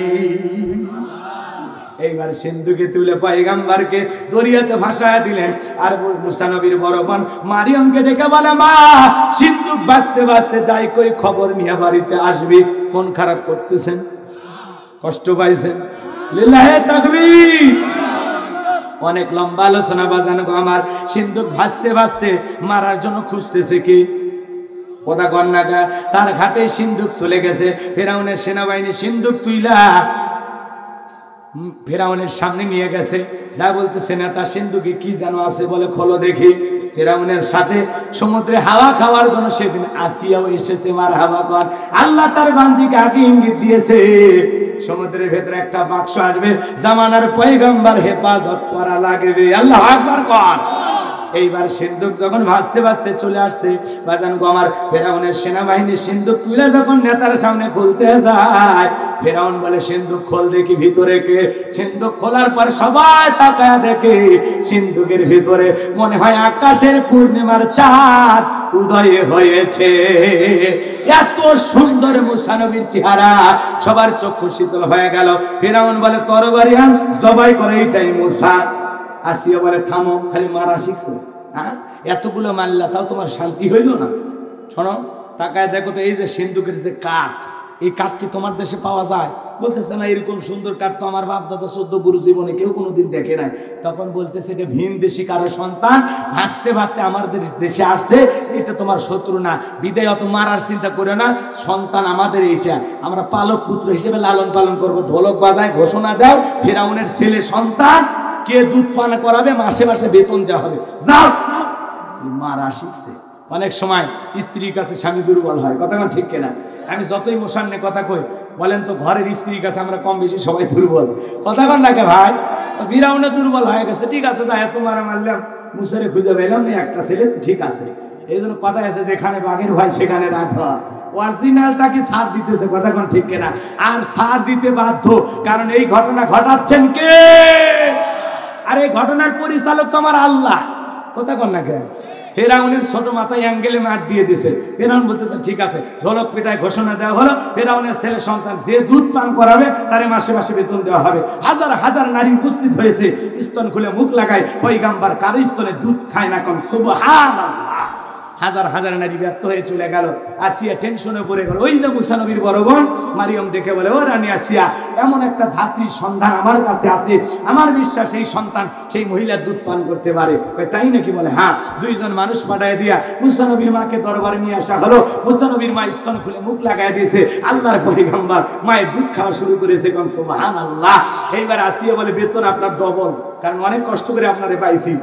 Speaker 1: এইবার সিন্ধুকে তুলে পয়গম্বরকে দরিয়াতে ভাসায় দিলেন। আর মুসা নবীর বড় বোন মারিয়ামকে ডেকে বলে মা সিন্ধুক বাঁচতে বাঁচতে যাই কই খবর নিয়ে বাড়িতে আসবি। মন খারাপ করতেছেন, কষ্ট পাইছেন, লিল্লাহে তাকবীর। অনেক লম্বা আলোচনা বাজানো আমার। সিন্ধুক ভাসতে ভাসতে মারার জন্য খুঁজতেছে কি কথা কন্যাকা, তার ঘাটে সিন্ধুক চলে গেছে। ফেরাউনের সেনাবাহিনী সিন্ধুক তুইলা ফেরাউনের সামনে নিয়ে গেছে, যা বলতেছে নেতা সিন্ধুকে কি যেন আছে বলে খোলো দেখি। ফেরাউনের সাথে সমুদ্রে হাওয়া খাওয়ার জন্য সেদিন আসিয়াও এসেছে। মারহাবা কর। আল্লাহ তার বান্দিকে আগে ইঙ্গিত দিয়েছে সমুদ্রের ভেতরে একটা বাক্স আসবে, জামানার পয়গম্বর হেফাজত করা লাগবে। আল্লাহ আকবার কর। এইবার সিন্ধুক যখন ভাসতে ভাসতে চলে আসছে, বাজান গো আমার ফেরাউনের সেনাবাহিনী সিন্ধুক তুলে যখন নেতার সামনে খুলতে যায়, ফেরাউন বলে সিন্ধুক খোল দেখি ভিতরে কে। সিন্ধুক খোলার পর সবাই তাকায় দেখে সিন্ধুকের ভিতরে মনে হয় আকাশের পূর্ণিমার চাঁদ উদয় হয়েছে। এত সুন্দর মুসা নবীর চেহারা, সবার চক্ষু শীতল হয়ে গেল। ফেরাউন বলে তরবারি আন, জবাই করে এইটাই মুসা। আসিয়া বলে থামো, খালি মারা শিখছো, হ্যাঁ এতগুলো মারলা তাও তোমার শান্তি হইল না? শোনো তাকায় দেখো তো, এই যে সিন্ধুকের যে কাঠ, এই কাঠ কি তোমার দেশে পাওয়া যায়? বলতেছে না, এরকম সুন্দর কাঠ তো আমার বাপ দাদা 14 গুরু জীবনে কেউ কোনোদিন দেখে নাই। তখন বলতেছে এটা ভিন দেশি কারো সন্তান, ভাসতে ভাসতে আমাদের দেশে আসছে, এটা তোমার শত্রু না, বিদায় অত মারার চিন্তা করে না, সন্তান আমাদের এইটা, আমরা পালক পুত্র হিসেবে লালন পালন করবো। ঢোলক বাজায় ঘোষণা দাও, ফেরাউনের ছেলে সন্তান, কে দুধ পান করাবে, মাসে মাসে বেতন দেওয়া হবে, যাও। মারা শিখছে। অনেক সময় স্ত্রীর কাছে স্বামী দুর্বল হয়, কথা কোন ঠিক কিনা? আমি যতই মোসান্নে কথা কই, বলেন তো ঘরের স্ত্রীর কাছে আমরা কম বেশি সবাই দুর্বল, কথা কোন নাকি ভাই? তো ফিরাউনে দুর্বল হয়ে গেছে, ঠিক আছে যা এত মারা মারলাম, মুসারে খুঁজে পেলাম না একটা ছেলে, ঠিক আছে। এই জন্য কথা আছে, যেখানে বাঘের ভাই সেখানে রাত হয়। অরিজিনালটাকে সার দিতেছে, কথা কোন ঠিক কিনা? আর সার দিতে বাধ্য, কারণ এই ঘটনা ঘটাচ্ছেন কে? আর এই ঘটনার পরিচালক তো আমার আল্লাহ, কথা কোন না কেন? ফেরাউনের ছোট মাথায় অ্যাঙ্গেলে মার দিয়ে দিছে। ফেরাউন বলতেছে ঠিক আছে, ঢোলক পিটায় ঘোষণা দেওয়া হলো, ফেরাউনের ছেলে সন্তান যে দুধ পান করাবে তারে মাসে মাসে বেতন দেওয়া হবে। হাজার হাজার নারী উপস্থিত হয়েছে, স্তন খুলে মুখ লাগায়, পয়গাম্বর কারো স্তনে দুধ খায় না, কম সুবহানাল্লাহ। হাজার হাজার নারী ব্যর্থ হয়ে চলে গেল। আসিয়া টেনশনে পড়ে গেল। ওই যে মুসা নবীর বড় বোন মারিয়ম ডেকে বলে, ও রানী আসিয়া, এমন একটা ধাত্রীর সন্ধান আমার কাছে আছে, আমার বিশ্বাস এই সন্তান সেই মহিলার দুধ পান করতে পারে। তাই নাকি? বলে হ্যাঁ। দুইজন মানুষ পাঠায় দিয়া মুসা নবীর মাকে দরবারে নিয়ে আসা হলো। মুসা নবীর মা স্তন খুলে মুখ লাগায় দিয়েছে, আল্লাহর পয়গম্বর মায়ের দুধ খাওয়া শুরু করেছে, কম সুবহানাল্লাহ। এইবার আসিয়া বলে বেতন আপনার ডবল, কারণ অনেক কষ্ট করে আপনারে পাইছি।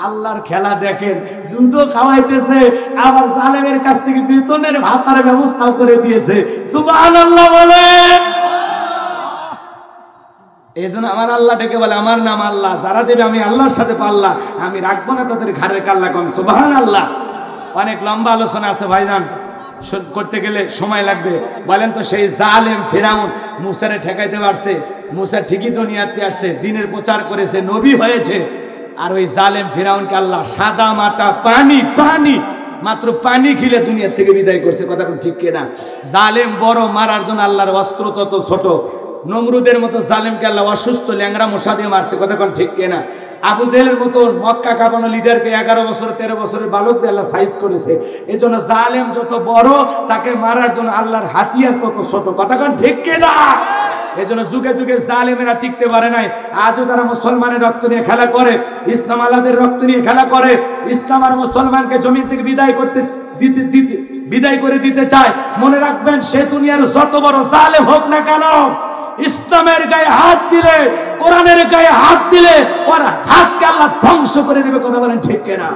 Speaker 1: আল্লাহর খেলা দেখেন, দুধও খাওয়াইতেছে, আবার জালেমের কাছ থেকে বেতনের ভাতার ব্যবস্থাও করে দিয়েছে। সুবহানাল্লাহ বলে। এই জন্য আমার আল্লাহ ডেকে বলে, আমার নাম আল্লাহ, যারা দেবে আমি আল্লাহর সাথে পাল্লা, আমি রাখবো না তাদের ঘাড়ের কাল্লা, কম সুবহানাল্লাহ। অনেক লম্বা আলোচনা আছে ভাইজান, করতে গেলে সময় লাগবে। বলেন তো, সেই জালেম ফেরাউন মুসারে ঠেকাইতে পারছে? মুসা ঠিকই দুনিয়াতে আসছে, দিনের প্রচার করেছে, নবী হয়েছে। আর ওই জালেম ফেরাউনকে আল্লাহ সাদা মাটা পানি, পানি মাত্র পানি খিলে দুনিয়া থেকে বিদায় করছে, কথা কোন ঠিক কিনা? জালেম বড়, মারার জন্য আল্লাহর অস্ত্র তত ছোট। নমরুদের মতো জালেমকে আল্লাহ অসুস্থ ল্যাংরা মশা দিয়ে মারছে, কথা কোন ঠিক কিনা? আবু জেহেলের মতো মক্কা কাঁপানো লিডারকে 11 বছর 13 বছরের বালক দিয়ে আল্লাহ সাইজ করেছে। এই জন্য জালেম যত বড়, তাকে মারার জন্য আল্লাহর হাতিয়ার তত ছোট, কথা কোন ঠিক কিনা? এই জন্য যুগে যুগে জালেমেরা টিকতে পারে নাই। আজও তারা মুসলমানের রক্ত নিয়ে খেলা করে, ইসলাম আলাদের রক্ত নিয়ে খেলা করে। ইসলাম আর মুসলমানকে জমিন থেকে বিদায় করে দিতে চায়। মনে রাখবেন, সে দুনিয়ার যত বড় জালেম হোক না কেন, ইসলামের গায়ে হাত দিলে, কোরআনের গায়ে হাত দিলে, ওর হাতকে আল্লাহ ধ্বংস করে দেবে, কথা বলেন ঠিক কিনা?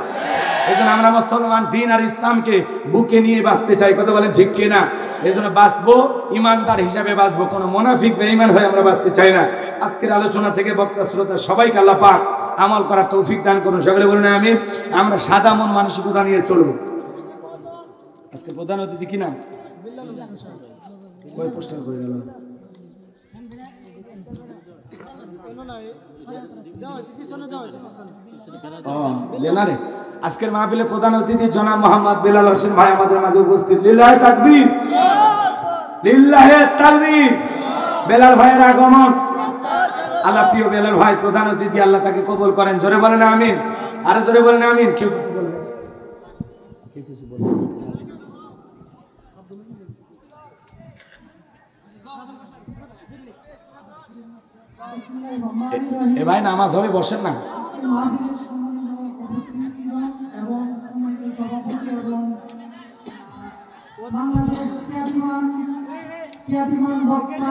Speaker 1: এই জন্য আমরা মুসলমান দিন আর ইসলামকে বুকে নিয়ে বাঁচতে চাই, কথা বলেন ঠিক কিনা? এই জন্য বাঁচবো ইমানদার হিসাবে বাঁচবো, কোনো মুনাফিক বেঈমান হয়ে আমরা বাঁচতে চাই না। আজকের আলোচনা থেকে বক্তা শ্রোতা সবাইকে আল্লাহ পাক আমল করার তৌফিক দান করুন, সকলে বলুন আমিন। আমরা সাদা মন মানসিকতা নিয়ে চলবো। আজকে প্রধান অতিথি কি নাম? ওই পোস্টার করে গেল। আজকের মাহফিলে প্রধান অতিথি জনাব মোহাম্মদ বেলাল হোসেন ভাই আমাদের মাঝে উপস্থিত। লিল্লাহে তাকবীর, লিল্লাহে তাকবীর। বেলাল ভাইয়ের আগমন, আল্লাহ প্রিয় বেলাল ভাই প্রধান অতিথি, আল্লাহ তাকে কবুল করেন। জোরে বলেন আমিন, আরো জোরে বলেন আমিন। কেউ কিছু বলেন, কেউ কিছু বলেন। এ ভাই নামাজ হবে, বসেন না।
Speaker 3: বাংলাদেশ খ্যাতিমান বক্তা